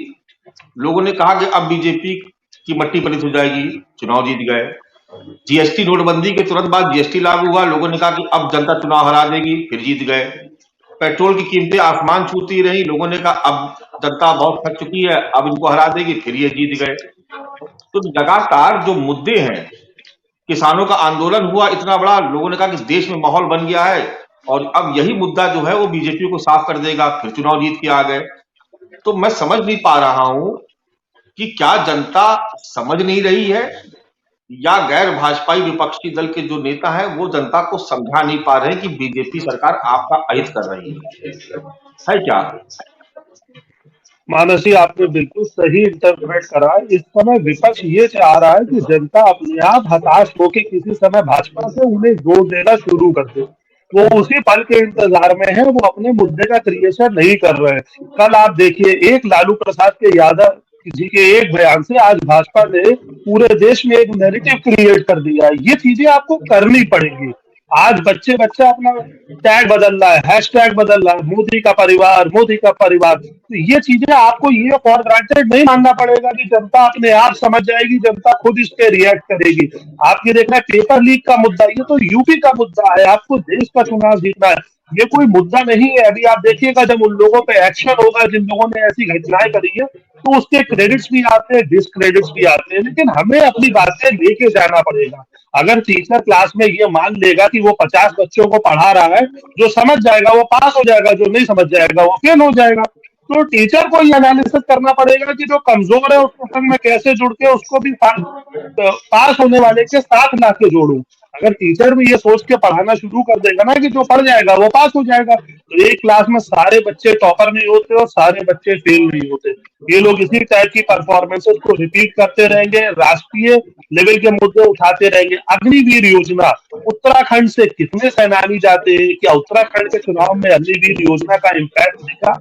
लोगों ने कहा कि अब बीजेपी की मट्टी पलित हो जाएगी, चुनाव जीत गए। जीएसटी, नोटबंदी के तुरंत बाद जीएसटी लागू हुआ, लोगों ने कहा कि अब जनता चुनाव हरा देगी, फिर जीत गए। पेट्रोल की कीमतें आसमान छूती रही, लोगों ने कहा अब जनता बहुत थक चुकी है, अब इनको हरा देगी, फिर ये जीत गए। तो लगातार जो मुद्दे हैं, किसानों का आंदोलन हुआ इतना बड़ा, लोगों ने कहा कि देश में माहौल बन गया है और अब यही मुद्दा जो है वो बीजेपी को साफ कर देगा, फिर चुनाव जीत के आ गए। तो मैं समझ नहीं पा रहा हूं कि क्या जनता समझ नहीं रही है या गैर भाजपाई विपक्षी दल के जो नेता हैं वो जनता को समझा नहीं पा रहे हैं कि बीजेपी सरकार आपका अहित कर रही है क्या? मानस जी, आपने बिल्कुल सही इंटरप्रेट करा। इस समय विपक्ष ये चाह रहा है कि जनता अपने आप हताश होकर किसी समय भाजपा से उन्हें जोड़ देना शुरू कर दे। वो उसी पल के इंतजार में है, वो अपने मुद्दे का क्रिएशन नहीं कर रहे हैं। कल आप देखिए, एक लालू प्रसाद के यादव जी के एक बयान से आज भाजपा ने पूरे देश में एक नैरेटिव क्रिएट कर दिया है। ये चीजें आपको करनी पड़ेगी। आज बच्चा अपना टैग बदल रहा है, हैशटैग बदल रहा है, मोदी का परिवार, मोदी का परिवार। तो ये चीजें आपको ये फॉर ग्रांटेड नहीं मानना पड़ेगा कि जनता अपने आप समझ जाएगी, जनता खुद इस पे रिएक्ट करेगी। आप ये देखना, पेपर लीक का मुद्दा, ये तो यूपी का मुद्दा है। आपको देश का चुनाव जीतना है, ये कोई मुद्दा नहीं है। अभी आप देखिएगा, जब उन लोगों पे एक्शन होगा जिन लोगों ने ऐसी घटनाएं करी है, तो उसके क्रेडिट्स भी आते हैं, डिसक्रेडिट्स भी आते हैं। लेकिन हमें अपनी बातें लेके जाना पड़ेगा। अगर टीचर क्लास में ये मान लेगा कि वो 50 बच्चों को पढ़ा रहा है, जो समझ जाएगा वो पास हो जाएगा, जो नहीं समझ जाएगा वो फेल हो जाएगा। तो टीचर को ये एनालिसिस करना पड़ेगा कि जो कमजोर है उसको संग में कैसे जुड़ के उसको भी पास होने वाले के साथ ला के जोड़ू। अगर टीचर भी ये सोच के पढ़ाना शुरू कर देगा ना कि जो पढ़ जाएगा वो पास हो जाएगा, तो एक क्लास में सारे बच्चे टॉपर नहीं होते और सारे बच्चे फेल नहीं होते। ये लोग इसी टाइप की परफॉर्मेंसेस को रिपीट करते रहेंगे, राष्ट्रीय लेवल के मुद्दे उठाते रहेंगे। अग्निवीर योजना, उत्तराखंड से कितने सेनानी जाते हैं? क्या उत्तराखंड के चुनाव में अग्निवीर योजना का इम्पैक्ट दिखा?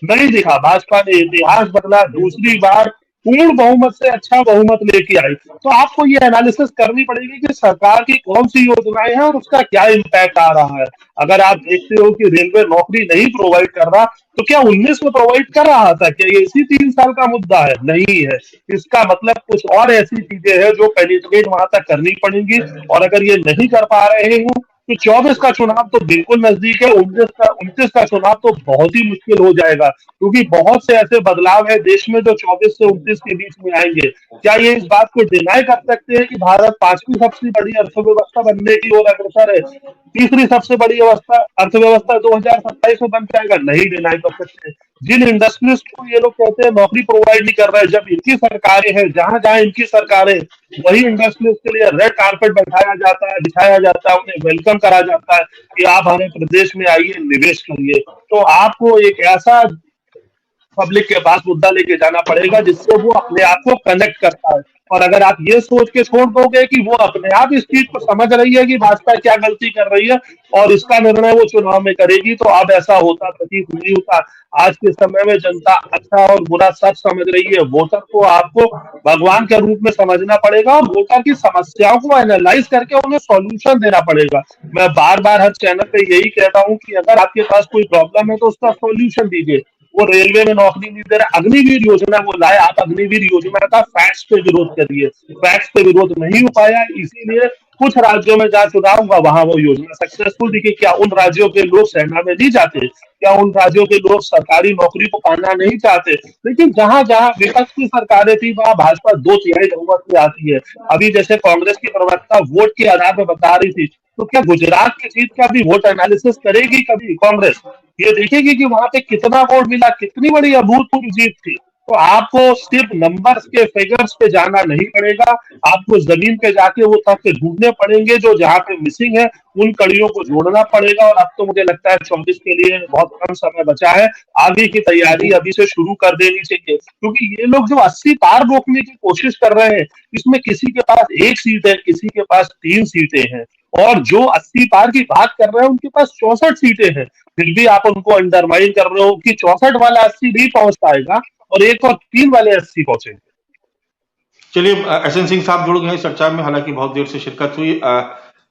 नहीं दिखा। भाजपा ने इतिहास बदला, दूसरी बार पूर्ण बहुमत से अच्छा बहुमत लेके आई। तो आपको ये एनालिसिस करनी पड़ेगी कि सरकार की कौन सी योजनाएं हैं और उसका क्या इम्पैक्ट आ रहा है। अगर आप देखते हो कि रेलवे नौकरी नहीं प्रोवाइड कर रहा, तो क्या 19 में प्रोवाइड कर रहा था? क्या ये इसी 3 साल का मुद्दा है? नहीं है। इसका मतलब कुछ और ऐसी चीजें हैं जो पेनिट्रेट वहां तक करनी पड़ेंगी। और अगर ये नहीं कर पा रहे हैं तो 24 का चुनाव तो बिल्कुल नजदीक है, 29 का चुनाव तो बहुत ही मुश्किल हो जाएगा, क्योंकि बहुत से ऐसे बदलाव है देश में जो 24 से 29 के बीच में आएंगे। क्या ये इस बात को डिनाई कर सकते हैं कि भारत 5वीं सबसे बड़ी अर्थव्यवस्था बनने की ओर अग्रसर है? तीसरी सबसे बड़ी अर्थव्यवस्था 2027 में बन जाएगा? नहीं डिनाई कर सकते। जिन इंडस्ट्रीज को ये लोग कहते हैं नौकरी प्रोवाइड नहीं कर रहे हैं, जब इनकी सरकारें हैं, जहां जहां इनकी सरकारें, वही इंडस्ट्रीज के लिए रेड कारपेट बिछाया जाता है, उन्हें वेलकम करा जाता है कि आप हमारे प्रदेश में आइए, निवेश करिए। तो आपको एक ऐसा पब्लिक के पास मुद्दा लेके जाना पड़ेगा जिससे वो अपने आप को कनेक्ट करता है। और अगर आप ये सोच के छोड़ दोगे कि वो अपने आप इस चीज को समझ रही है कि भाजपा क्या गलती कर रही है और इसका निर्णय वो चुनाव में करेगी, तो अब ऐसा होता प्रतीत नहीं होता। आज के समय में जनता अच्छा और बुरा सब समझ रही है। वोटर को आपको भगवान के रूप में समझना पड़ेगा और वोटर की समस्याओं को एनालाइज करके उन्हें सॉल्यूशन देना पड़ेगा। मैं बार बार हर चैनल पे यही कहता हूँ कि अगर आपके पास कोई प्रॉब्लम है तो उसका सॉल्यूशन दीजिए। वो रेलवे में नौकरी नहीं दे रहा, अग्निवीर योजना वो लाए, आप अग्निवीर योजना का फैक्ट्स पे विरोध करिए। फैक्ट्स पे विरोध नहीं हो पाया, इसीलिए कुछ राज्यों में जहाँ चुनाव हुआ वहां वो योजना सक्सेसफुल दिखी। क्या उन राज्यों के लोग सेना में नहीं जाते? क्या उन राज्यों के लोग सरकारी नौकरी को पाना नहीं चाहते? लेकिन जहां जहां विपक्ष की सरकारें थी वहां भाजपा 2/3 बहुमत से आती है। अभी जैसे कांग्रेस की प्रवक्ता वोट के आधार पर बता रही थी, तो क्या गुजरात की जीत का भी वोट एनालिसिस करेगी कभी कांग्रेस? ये देखेगी कि वहां पे कितना वोट मिला, कितनी बड़ी अभूतपूर्व जीत थी। तो आपको सिर्फ नंबर्स के फिगर्स पे जाना नहीं पड़ेगा, आपको जमीन पे जाके वो तथ्य ढूंढने पड़ेंगे जो जहां पे मिसिंग है, उन कड़ियों को जोड़ना पड़ेगा। और अब तो मुझे लगता है 24 के लिए बहुत कम समय बचा है, आगे की तैयारी अभी से शुरू कर देनी चाहिए। क्योंकि ये लोग जो 80 पार रोकने की कोशिश कर रहे हैं, इसमें किसी के पास 1 सीट है, किसी के पास 3 सीटें हैं, और जो 80 पार की बात कर रहे हैं उनके पास 64 सीटें हैं। फिर भी आप उनको अंडरमाइन कर रहे हो कि 64 वाला 80 नहीं पहुंच पाएगा और 1 और 3 वाले 80 पहुंचे। चलिए, एसएन सिंह साहब जुड़ गए हैं चर्चा में, हालांकि बहुत देर से शिरकत हुई।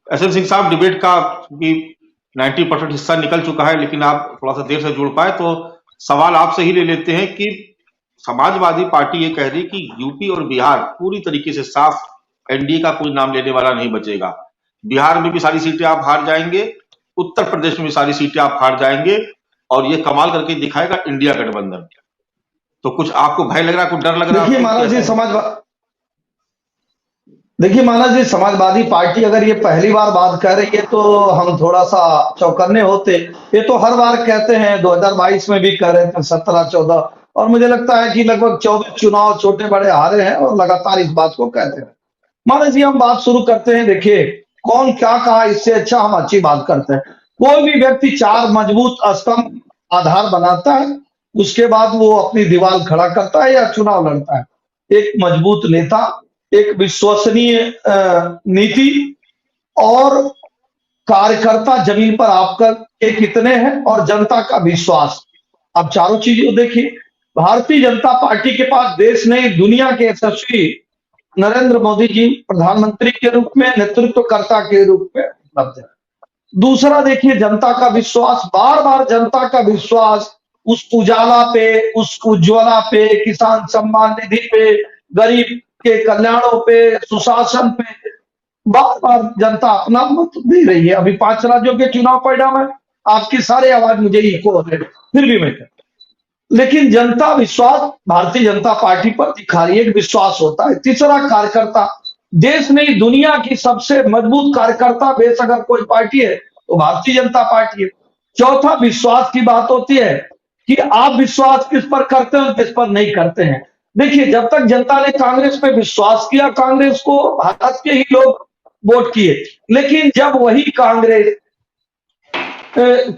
एसएन सिंह साहब, डिबेट का भी 90% हिस्सा निकल चुका है, लेकिन आप थोड़ा सा देर से जुड़ पाए, तो सवाल आपसे ही ले लेते हैं कि समाजवादी पार्टी ये कह रही कि यूपी और बिहार पूरी तरीके से साफ, एनडीए का कोई नाम लेने वाला नहीं बचेगा। बिहार में भी सारी सीटें आप हार जाएंगे, उत्तर प्रदेश में भी सारी सीटें आप हार जाएंगे, और ये कमाल करके दिखाएगा इंडिया गठबंधन। तो कुछ आपको भय लग रहा है, कुछ डर लग रहा है? देखिए मानस जी, समाजवादी पार्टी अगर ये पहली बार बात कर रही है तो हम थोड़ा सा चौकन्ने होते। ये तो हर बार कहते हैं, 2022 में भी कह रहे थे, 17, 14, और मुझे लगता है कि लगभग 24 चुनाव छोटे बड़े हारे हैं और लगातार इस बात को कहते हैं। मानस जी हम बात शुरू करते हैं। देखिए कौन क्या कहा, इससे अच्छा हम अच्छी बात करते हैं। कोई भी व्यक्ति 4 मजबूत स्तंभ आधार बनाता है, उसके बाद वो अपनी दीवार खड़ा करता है या चुनाव लड़ता है। एक मजबूत नेता, एक विश्वसनीय नीति और कार्यकर्ता जमीन पर आपका के कितने हैं और जनता का विश्वास। अब चारों चीजें देखिए, भारतीय जनता पार्टी के पास देश नहीं दुनिया के यशस्वी नरेंद्र मोदी जी प्रधानमंत्री के रूप में, नेतृत्वकर्ता के रूप में उपलब्ध है। दूसरा देखिए जनता का विश्वास, बार बार जनता का विश्वास उस उजाला पे, उस उज्ज्वला पे, किसान सम्मान निधि पे, गरीब के कल्याणों पे, सुशासन पे बार बार जनता अपना मत दे रही है। अभी 5 राज्यों के चुनाव परिणाम है, आपकी सारे आवाज मुझे इको हो रहे, फिर भी मैं लेकिन जनता विश्वास भारतीय जनता पार्टी पर दिखा रही है, एक विश्वास होता है। तीसरा कार्यकर्ता, देश नहीं दुनिया की सबसे मजबूत कार्यकर्ता बेस अगर कोई पार्टी है तो भारतीय जनता पार्टी है। चौथा विश्वास की बात होती है कि आप विश्वास किस पर करते हैं और किस पर नहीं करते हैं। देखिए जब तक जनता ने कांग्रेस पे विश्वास किया, कांग्रेस को भारत के ही लोग वोट किए, लेकिन जब वही कांग्रेस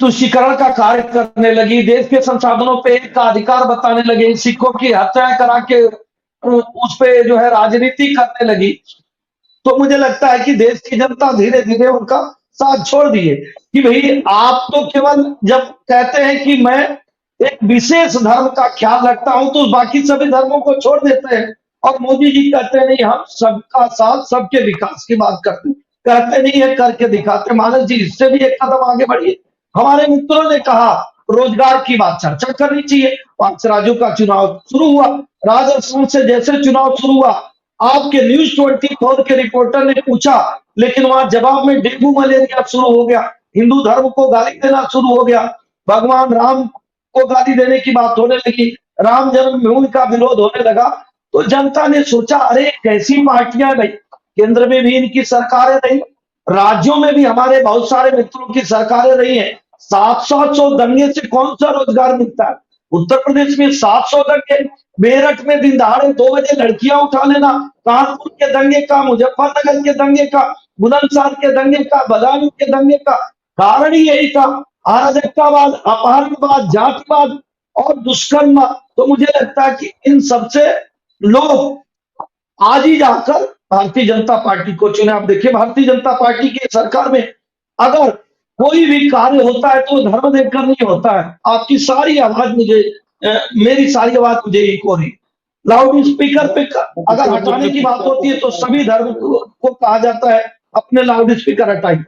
तुष्टीकरण का कार्य करने लगी, देश के संसाधनों पे का अधिकार बताने लगे, सिखों की हत्याएं करा के उस पे जो है राजनीति करने लगी, तो मुझे लगता है कि देश की जनता धीरे धीरे उनका साथ छोड़ दिए कि भाई आप तो केवल जब कहते हैं कि मैं एक विशेष धर्म का ख्याल रखता हूं तो बाकी सभी धर्मों को छोड़ देते हैं। और मोदी जी कहते हैं नहीं हम सबका साथ सबके विकास की बात करते हैं, कहते नहीं है करके दिखाते। मानस जी इससे भी एक कदम आगे बढ़िए। हमारे मित्रों ने कहा रोजगार की बात चर्चा करनी चाहिए। 5 राज्यों का चुनाव शुरू हुआ, राजस्थान से जैसे चुनाव शुरू हुआ, आपके न्यूज 24 के रिपोर्टर ने पूछा, लेकिन वहां जवाब में डेंगू मलेरिया शुरू हो गया, हिंदू धर्म को गाली देना शुरू हो गया, भगवान राम को गाली देने की बात होने लगी, राम जन्मभूमि का विरोध होने लगा। तो जनता ने सोचा अरे कैसी पार्टियां भाई, केंद्र में भी इनकी सरकारें रही, राज्यों में भी हमारे बहुत सारे मित्रों की सरकारें रही हैं। 700 दंगे से कौन सा रोजगार मिलता है? उत्तर प्रदेश में 700 दंगे, मेरठ में दिन दहाड़े 2 बजे लड़कियां उठा लेना, कानपुर के दंगे का, मुजफ्फरनगर के दंगे का, बुलंदशहर के दंगे का, बदायूं के दंगे का कारण ही यही था, अराजकतावाद, अपहरणवाद, जातिवाद और दुष्कर्म। तो मुझे लगता है कि इन सबसे लोग आज ही जाकर भारतीय जनता पार्टी को चुने। आप देखिए भारतीय जनता पार्टी की सरकार में अगर कोई भी कार्य होता है तो धर्म देखकर नहीं होता है। आपकी सारी आवाज मुझे मेरी सारी आवाज मुझे इको रही। लाउड स्पीकर पे अगर हटाने की बात होती है तो सभी धर्म को कहा जाता है अपने लाउड स्पीकर हटाइए।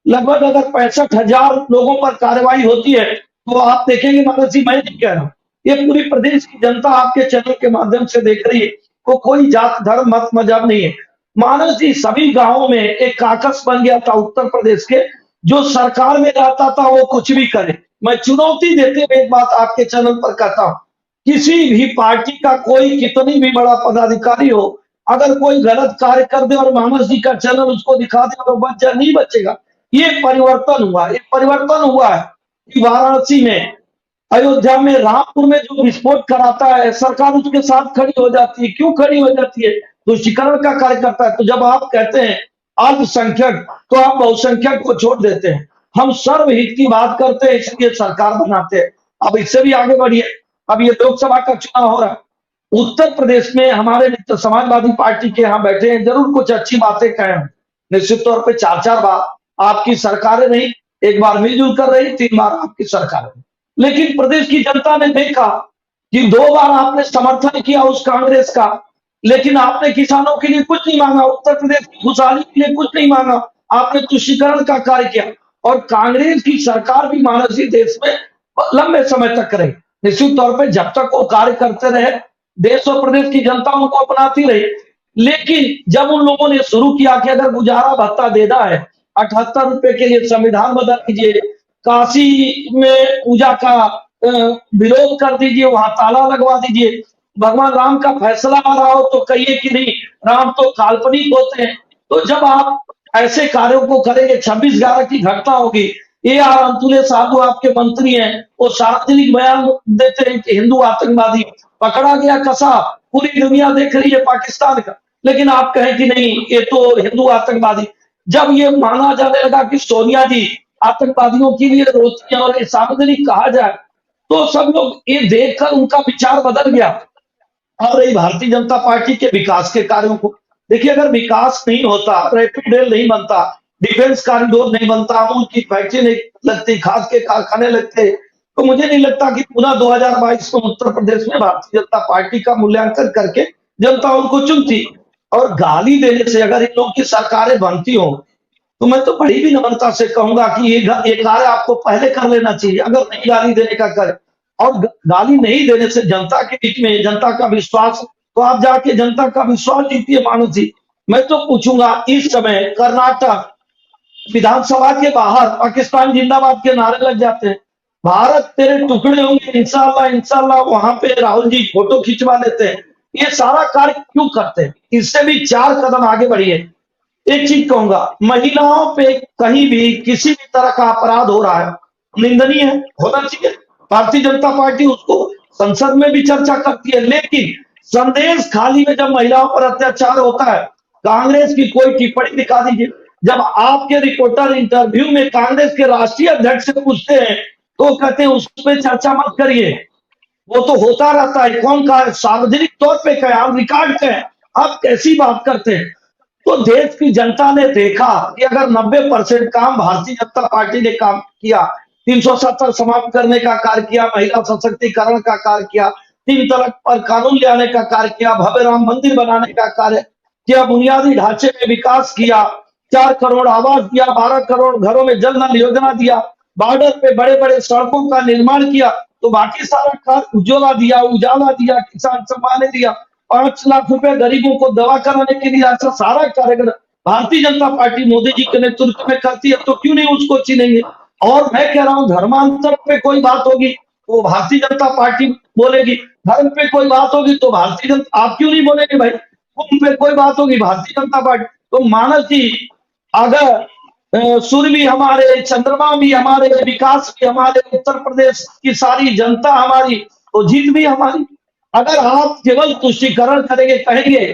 लगभग अगर 65,000 लोगों पर कार्रवाई होती है तो आप देखेंगे मानस जी, मैं नहीं कह रहा हूं, ये पूरी प्रदेश की जनता आपके चैनल के माध्यम से देख रही है, तो कोई जात धर्म मत मजहब नहीं है। मानस जी सभी गांवों में एक काकस बन गया था उत्तर प्रदेश के, जो सरकार में रहता था वो कुछ भी करे। मैं चुनौती देते हुए एक बात आपके चैनल पर कहता हूं, किसी भी पार्टी का कोई कितनी भी बड़ा पदाधिकारी हो, अगर कोई गलत कार्य कर दे और मानस जी का चैनल उसको दिखा दे और बच जाए, नहीं बचेगा। ये परिवर्तन हुआ, एक परिवर्तन हुआ है कि वाराणसी में, अयोध्या में, रामपुर में जो विस्फोट कराता है सरकार उसके साथ खड़ी हो जाती है। क्यों खड़ी हो जाती है? तुष्टीकरण का कार्य करता है। तो जब आप कहते हैं अल्पसंख्यक तो आप बहुसंख्यक को छोड़ देते हैं। हम सर्वहित की बात करते हैं इसलिए सरकार बनाते हैं। अब इससे भी आगे बढ़िए, अब ये लोकसभा का चुनाव हो रहा है उत्तर प्रदेश में, हमारे मित्र समाजवादी पार्टी के यहाँ बैठे हैं, जरूर कुछ अच्छी बातें कहें। निश्चित तौर पर 4-4 बार आपकी सरकारें नहीं, एक बार मिलजुल कर रही, 3 बार आपकी सरकार है। लेकिन प्रदेश की जनता ने देखा कि 2 बार आपने समर्थन किया उस कांग्रेस का, लेकिन आपने किसानों के लिए कुछ नहीं मांगा, उत्तर प्रदेश की खुशहाली के लिए कुछ नहीं मांगा, आपने तुष्टीकरण का कार्य किया। और कांग्रेस की सरकार भी मानसी देश में लंबे समय तक रही। निश्चित तौर पर जब तक वो कार्य करते रहे, देश और प्रदेश की जनता उनको अपनाती रही। लेकिन जब उन लोगों ने शुरू किया कि अगर गुजारा भत्ता देना है 78 रुपए के लिए संविधान बदल दीजिए, काशी में पूजा का विरोध कर दीजिए, वहां ताला लगवा दीजिए, भगवान राम का फैसला आ रहा हो तो कहिए कि नहीं राम तो काल्पनिक होते हैं। तो जब आप ऐसे कार्यों को करेंगे, 26/11 की घटना होगी, AR अंतुले साधु आपके मंत्री हैं, वो सार्वजनिक बयान देते हैं कि हिंदू आतंकवादी पकड़ा गया, कसा, पूरी दुनिया देख रही है पाकिस्तान का। लेकिन आप कहें कि नहीं ये तो हिंदू आतंकवादी। जब ये माना जाने लगा कि सोनिया जी आतंकवादियों के लिए रोती हैं और ये सार्वजनिक कहा जाए, तो सब लोग ये देखकर उनका विचार बदल गया। और रही भारतीय जनता पार्टी के विकास के कार्यों को, देखिए अगर विकास नहीं होता, रैपिड रेल नहीं बनता, डिफेंस कॉरिडोर नहीं बनता, अमूल की फैक्ट्री नहीं लगती, खाद के कारखाने लगते, तो मुझे नहीं लगता कि पुनः 2022 में उत्तर प्रदेश में भारतीय जनता पार्टी का मूल्यांकन करके जनता उनको चुनती। और गाली देने से अगर इन लोगों की सरकारें बनती हो, तो मैं तो बड़ी भी नम्रता से कहूंगा कि ये कार्य आपको पहले कर लेना चाहिए, अगर नहीं गाली देने का कार्य। और गाली नहीं देने से जनता के बीच में जनता का विश्वास, तो आप जाके जनता का विश्वास जीतिए मानस जी। मैं तो पूछूंगा, इस समय कर्नाटक विधानसभा के बाहर पाकिस्तान जिंदाबाद के नारे लग जाते हैं, भारत तेरे टुकड़े होंगे इंशाल्लाह इंशाल्लाह, वहां पे राहुल जी फोटो खिंचवा लेते हैं। ये सारा कार्य क्यों करते हैं? इससे भी 4 कदम आगे बढ़िए। एक चीज कहूंगा, महिलाओं पे कहीं भी किसी भी तरह का अपराध हो रहा है, निंदनीय है, होना चाहिए। भारतीय जनता पार्टी उसको संसद में भी चर्चा करती है, लेकिन संदेश खाली में जब महिलाओं पर अत्याचार होता है, कांग्रेस की कोई टिप्पणी दिखा दीजिए। जब आपके रिपोर्टर इंटरव्यू में कांग्रेस के राष्ट्रीय अध्यक्ष से पूछते हैं, तो कहते हैं उस पर चर्चा मत करिए, वो तो होता रहता है, कौन का सार्वजनिक तौर पे कहे, आप रिकॉर्ड कहें, आप कैसी बात करते हैं? तो देश की जनता ने देखा कि अगर 90% काम भारतीय जनता पार्टी ने काम किया, 370 समाप्त करने का कार्य किया, महिला सशक्तिकरण का कार्य किया, 3 तलाक पर कानून ले आने का कार्य किया, भव्य राम मंदिर बनाने का कार्य किया, बुनियादी ढांचे में विकास किया, 4 करोड़ आवास दिया, 12 करोड़ घरों में जल नल योजना दिया, बॉर्डर पे बड़े बड़े सड़कों का निर्माण किया, तो बाकी सारा कार्य उज्ज्वला दिया, उजाला दिया, किसान सम्मान दिया, 5 लाख रुपए गरीबों को दवा कराने के लिए, ऐसा सारा कार्यक्रम भारतीय जनता पार्टी मोदी जी के नेतृत्व में करती है, तो क्यों नहीं उसको चुनेंगे? और मैं कह रहा हूं, धर्मांतर पे कोई बात होगी वो भारतीय जनता पार्टी बोलेगी, धर्म पे कोई बात होगी तो भारतीय जनता, आप क्यों नहीं बोलेंगे भाई? कुंभ पे कोई बात होगी भारतीय जनता पार्टी। तो मानस जी, अगर सूर्य भी हमारे, चंद्रमा भी हमारे, विकास भी हमारे, उत्तर प्रदेश की सारी जनता हमारी, तो जीत भी हमारी। अगर आप केवल तुष्टीकरण करेंगे, कहेंगे,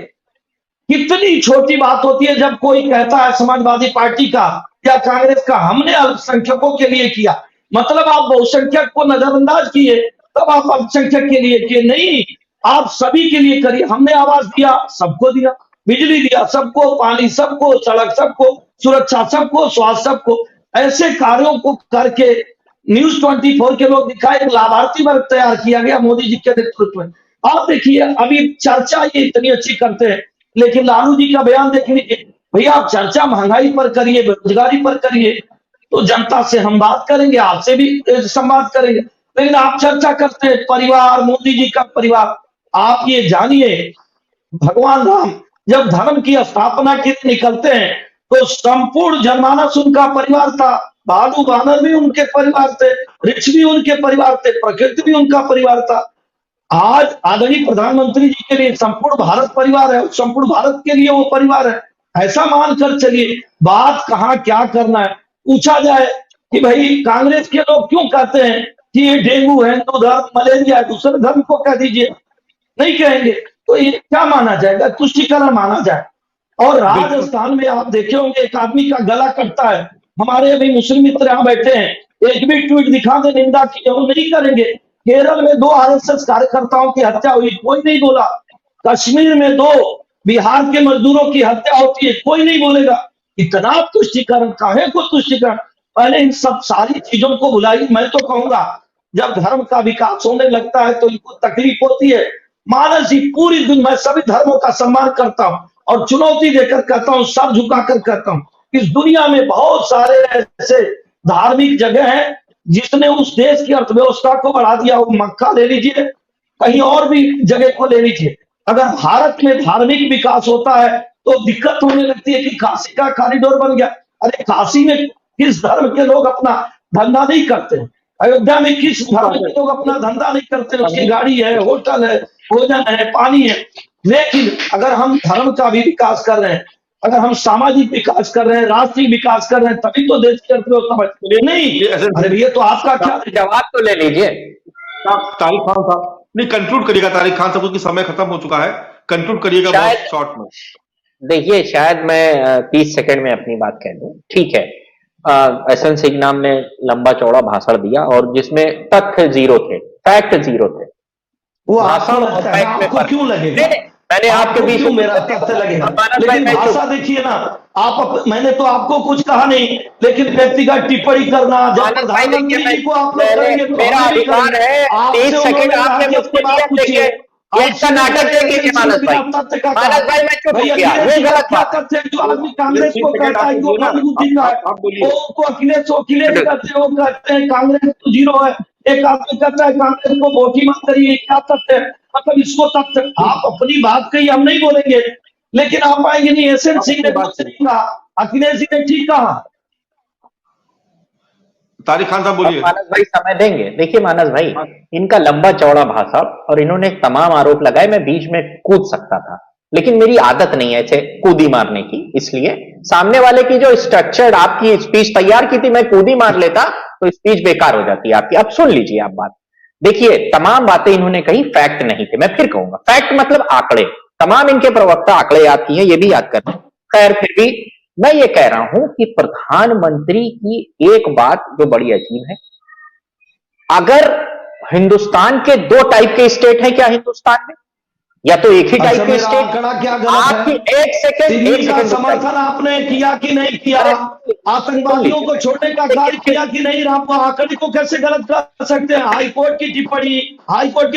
कितनी छोटी बात होती है जब कोई कहता है समाजवादी पार्टी का या कांग्रेस का हमने अल्पसंख्यकों के लिए किया, मतलब आप बहुसंख्यक को नजरअंदाज किए, तब आप अल्पसंख्यक के लिए किए। नहीं, आप सभी के लिए करिए। हमने आवास दिया, सबको दिया, बिजली दिया सबको, पानी सबको, सड़क सबको, सुरक्षा सबको, स्वास्थ्य सबको। ऐसे कार्यों को करके न्यूज 24 के लोग दिखाए, एक लाभार्थी वर्ग तैयार किया गया मोदी जी के नेतृत्व में। आप देखिए, अभी चर्चा ये इतनी अच्छी करते हैं, लेकिन लालू जी का बयान देख लीजिए, भैया आप चर्चा महंगाई पर करिए, बेरोजगारी पर करिए, तो जनता से हम बात करेंगे, आपसे भी संवाद करेंगे। लेकिन आप चर्चा करते हैं परिवार, मोदी जी का परिवार। आप ये जानिए, भगवान राम जब धर्म की स्थापना के लिए निकलते हैं, तो संपूर्ण जनमानस उनका परिवार था, भालू बानर भी उनके परिवार थे, वृक्ष भी उनके परिवार थे, प्रकृति भी उनका परिवार था। आज आदरणीय प्रधानमंत्री जी के लिए संपूर्ण भारत परिवार है, संपूर्ण भारत के लिए वो परिवार है, ऐसा मानकर चलिए। बात कहाँ क्या करना है, पूछा जाए कि भाई कांग्रेस के लोग क्यों कहते हैं कि ये डेंगू है, हिंदू धर्म, मलेरिया है, दूसरे धर्म को कह दीजिए, नहीं कहेंगे तो ये क्या माना जाएगा? तुष्टीकरण माना जाए। और राजस्थान में आप देखे होंगे, एक आदमी का गला कटता है, हमारे अभी मुस्लिम मित्र यहाँ बैठे हैं, एक भी ट्वीट दिखा दे निंदा की, वो नहीं करेंगे। केरल में 2 आरएसएस कार्यकर्ताओं की हत्या हुई, कोई नहीं बोला। कश्मीर में 2 बिहार के मजदूरों की हत्या होती है, कोई नहीं बोलेगा। इतना तुष्टीकरण, काहे को तुष्टीकरण? पहले इन सब सारी चीजों को बुलाई। मैं तो कहूंगा, जब धर्म का विकास होने लगता है तो इनको तकलीफ होती है। मानस जी, पूरी दुनिया में सभी धर्मों का सम्मान करता हूं और चुनौती देकर कहता हूं, सर झुकाकर कहता हूं, इस दुनिया में बहुत सारे ऐसे धार्मिक जगह हैं जिसने उस देश की अर्थव्यवस्था को बढ़ा दिया। वो मक्का ले लीजिए, कहीं और भी जगह को ले लीजिए। अगर भारत में धार्मिक विकास होता है तो दिक्कत होने लगती है कि काशी का कॉरिडोर बन गया। अरे काशी में किस धर्म के लोग अपना धंधा नहीं करते? अयोध्या में किस धर्म के लोग अपना धंधा नहीं करते? उसकी गाड़ी है, होटल है, भोजन है, पानी है। लेकिन अगर हम धर्म का भी विकास कर रहे हैं, अगर हम सामाजिक विकास कर रहे हैं, राष्ट्रीय विकास कर रहे हैं, तभी तो देश की अर्थव्यवस्था बढ़ती। नहीं, अरे भैया, तो आपका क्या जवाब तो ले लीजिए। तारिक खान साहब नहीं, कंक्लूड करिएगा तारिक खान साहब, क्योंकि समय खत्म हो चुका है। कंक्लूड करिएगा शायद बहुत शॉर्ट में। देखिए, शायद मैं 30 सेकंड में अपनी बात कह दूं। ठीक है, एसएन सिंह नाम ने लंबा चौड़ा भाषण दिया और जिसमें तथ्य जीरो थे, फैक्ट जीरो थे। वो आपको भाषण और लगता है, फैक्ट में आपको फर्क। क्यों लगेगा? नहीं, मैंने आपके आपको बीच क्यों में मेरा तथ्य लगेगा? मानस भाई, लेकिन मैं चुप। भाषा देखिए ना, मैंने तो आपको कुछ कहा नहीं, लेकिन व्यक्तिगत टिप्पणी करना, जब मानस भाई देखिए, प्रधानमंत्री जी को आप लोग करेंगे तो मेरा हम भी अधिकार करेंगे। है, 30 आपसे सेकंड उन्होंने कहा आपने कि मुझसे अपनी बात दिया। पूछिए। देखिए, ये आप इसका शुरू नाटक करें देखिए एसएन मानस सिंह भाई। बिना तथ्य का मानस भाई, मैं चुप भाई हो गया, अखिलेश ये जी का गलत क्या बात है। तथ्य है? जो आदमी कांग्रेस 30 को सेकंड कहता आप है कि वो बोलिए ना, मंदबुद्धि का है, आप बोलिए। वो उनको अखिलेश अखिलेश कहते हैं, वो कहते हैं कांग्रेस तो जीरो है। एक आदमी कहता है कांग्रेस को वोट ही मत करिए, क्या तथ्य है? मतलब इसको तथ्य, आप अपनी बात कही, हम नहीं बोलेंगे, लेकिन आप आएंगे नहीं। एसएन आप सिंह अपनी ने बात कुछ नहीं कहा, अखिलेश जी ने ठीक कहा। तारिक खान साहब अब बोलिए। मानस भाई समय देंगे। देखिए मानस भाई, हाँ। इनका लंबा चौड़ा भाषण और इन्होंने तमाम आरोप लगाए, मैं बीच में कूद सकता था, लेकिन मेरी आदत नहीं है ऐसे कूदी मारने की। इसलिए सामने वाले की जो स्ट्रक्चर्ड आपकी स्पीच तैयार की थी, मैं कूदी मार लेता तो स्पीच बेकार हो जाती है आपकी। अब सुन लीजिए आप बात। देखिए, तमाम बातें इन्होंने कही फैक्ट नहीं थे। मैं फिर कहूंगा, फैक्ट मतलब आंकड़े। तमाम इनके प्रवक्ता आंकड़े याद किए, ये भी याद करना। खैर, फिर भी मैं ये कह रहा हूं कि प्रधानमंत्री की एक बात जो बड़ी अजीब है, अगर हिंदुस्तान के 2 टाइप के स्टेट हैं क्या हिंदुस्तान में, या तो एक ही टाइप के मेरा स्टेट। आंकड़ा क्या गलत आपकी है? एक सेकंड का समर्थन आपने किया कि नहीं किया? आतंकवादियों को छोड़ने का कार्य किया कि नहीं? आप आंकड़े को कैसे गलत कर सकते हैं? हाईकोर्ट की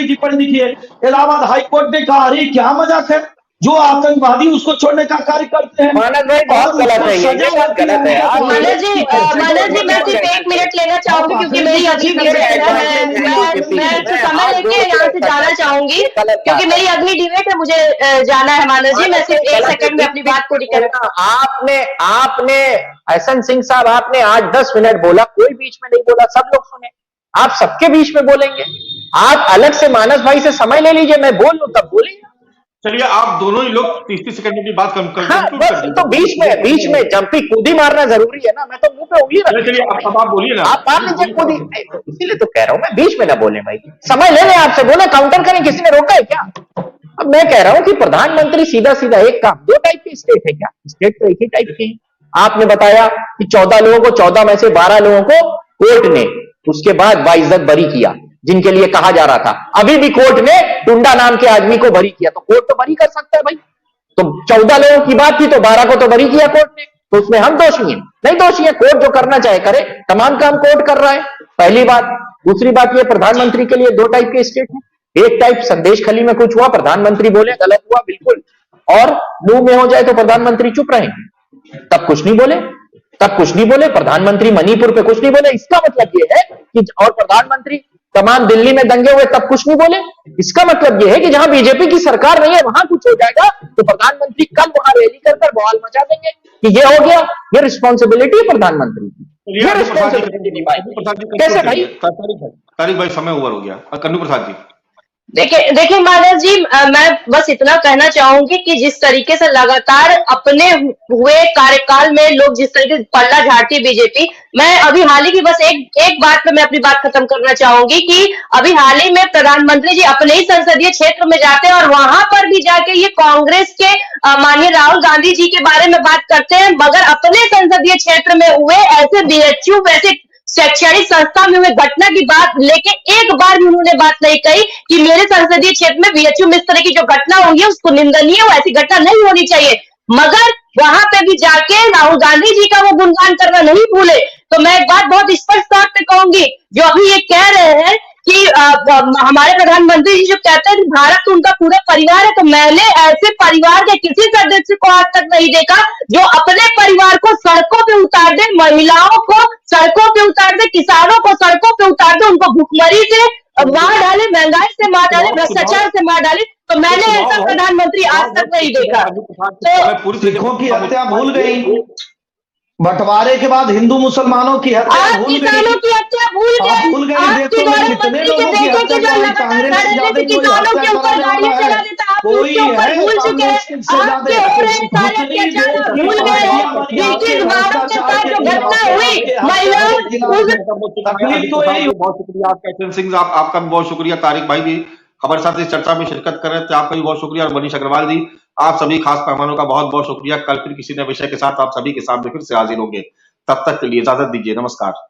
टिप्पणी देखिए, इलाहाबाद हाईकोर्ट ने कहा, अरे क्या मजाक है, जो आतंकवादी उसको छोड़ने का कार्य करते हैं मानस भाई बहुत गलत है, ये बात गलत है यार। मानस जी मैं सिर्फ 1 मिनट लेना चाहूंगी क्योंकि मेरी अगली डिबेट है। मैं समय लेके यहाँ से जाना चाहूंगी क्योंकि मेरी अगली डिबेट है, मुझे जाना है। मानस जी, मैं सिर्फ 1 सेकंड में अपनी बात पूरी करूँ। आपने एसएन सिंह साहब, आपने आज 10 मिनट बोला, कोई बीच में नहीं बोला, सब लोग सुने। आप सबके बीच में बोलेंगे? आप अलग से मानस भाई से समय ले लीजिए, मैं बोल लूं तब बोलेंगे। चलिए, आप दोनों ही लोग 30 सेकंड में भी बात हाँ, कंक्लूड बस कर तो बीच में जंपी कूदी मारना जरूरी है ना। मैं तो मुंह पे उंगली रख, चलिए अब आप बोलिए ना। आप मार लीजिए कूदी। इसीलिए तो कह रहा हूं मैं, बीच में ना बोले भाई, समय ले लें आपसे, बोले काउंटर करें, किसी ने रोका है क्या? अब मैं कह रहा हूं कि प्रधानमंत्री सीधा सीधा एक काम, 2 टाइप के स्टेट है क्या? स्टेट तो एक ही टाइप के हैं। आपने बताया कि 14 लोगों को, 14 में से 12 लोगों को कोर्ट ने उसके बाद बाइज्जत बरी किया, जिनके लिए कहा जा रहा था। अभी भी कोर्ट ने टुंडा नाम के आदमी को बरी किया, तो कोर्ट तो बरी कर सकता है भाई। तो 14 लोगों की बात थी तो 12 को तो बरी किया कोर्ट ने, तो उसमें हम दोषी हैं? नहीं दोषी है, कोर्ट जो करना चाहे करे, तमाम काम कोर्ट कर रहा है। पहली बात। दूसरी बात, ये प्रधानमंत्री के लिए 2 टाइप के स्टेट हैं। एक टाइप, संदेश खली में कुछ हुआ, प्रधानमंत्री बोले गलत हुआ बिल्कुल, और मुंह में हो जाए तो प्रधानमंत्री चुप रहे, तब कुछ नहीं बोले, प्रधानमंत्री मणिपुर पे कुछ नहीं बोले। इसका मतलब ये है कि, और प्रधानमंत्री तमाम दिल्ली में दंगे हुए तब कुछ नहीं बोले। इसका मतलब ये है कि जहां बीजेपी की सरकार नहीं है वहां कुछ हो जाएगा तो प्रधानमंत्री कल वहां रैली कर बवाल मचा देंगे कि ये हो गया। ये रिस्पॉन्सिबिलिटी है प्रधानमंत्री की, ये रिस्पॉन्सिबिलिटी निभाएंगे कैसे भाई? तारिक भाई, समय ओवर हो गया। कन्नू प्रसाद जी। देखिए मानस जी, मैं बस इतना कहना चाहूंगी कि जिस तरीके से लगातार अपने हुए कार्यकाल में लोग जिस तरीके से पल्ला झाड़ती बीजेपी, मैं अभी हाल ही की बस एक बात पे मैं अपनी बात खत्म करना चाहूंगी कि अभी हाल ही में प्रधानमंत्री जी अपने ही संसदीय क्षेत्र में जाते हैं और वहां पर भी जाके ये कांग्रेस के माननीय राहुल गांधी जी के बारे में बात करते हैं, मगर अपने संसदीय क्षेत्र में हुए ऐसे बीएचयू वैसे शैक्षणिक संस्था में हुए घटना की बात लेके एक बार भी उन्होंने बात नहीं कही कि मेरे संसदीय क्षेत्र में बीएचयू में इस तरह की जो घटना हुई है उसको निंदनीय, ऐसी घटना नहीं होनी चाहिए। मगर वहां पे भी जाके राहुल गांधी जी का वो गुणगान करना नहीं भूले। तो मैं एक बात बहुत स्पष्ट तौर पे कहूंगी, जो अभी ये कह रहे हैं कि हमारे प्रधानमंत्री जी जो कहते हैं भारत तो उनका पूरा परिवार है, तो मैंने ऐसे परिवार के किसी सदस्य को आज तक नहीं देखा जो अपने परिवार को सड़कों पे उतार दे, महिलाओं को सड़कों पे उतार दे, किसानों को सड़कों पे उतार दे, उनको भुखमरी से मार डाले, महंगाई से मार डाले, भ्रष्टाचार से मार डाले। तो मैंने ऐसा प्रधानमंत्री आज तक नहीं देखा। तो सिखों की हत्या भूल गई, बंटवारे के बाद हिंदू मुसलमानों की हत्या आप भूल किसानों गई, की हत्या भूल गए। आपके गौरव मंत्री के बेटे के जो लगातार लड़े थे किसानों के ऊपर गाड़ियां चला देता, आप उसके ऊपर भूल चुके हैं। आपके हो रहे सारे अत्याचार भूल गए हैं। ब्रिटिश वालों के साथ जो घटना हुई, महिलाओं बहुत शुक्रिया आपका एसएन सिंह, आपका भी बहुत शुक्रिया। तारिक भाई भी हमारे साथ इस चर्चा में शिरकत कर रहे थे, आपका भी बहुत शुक्रिया। और मनीष अग्रवाल जी, आप सभी खास मेहमानों का बहुत बहुत शुक्रिया। कल फिर किसी नए विषय के साथ आप सभी के सामने फिर से हाजिर होंगे। तब तक के लिए इजाजत दीजिए, नमस्कार।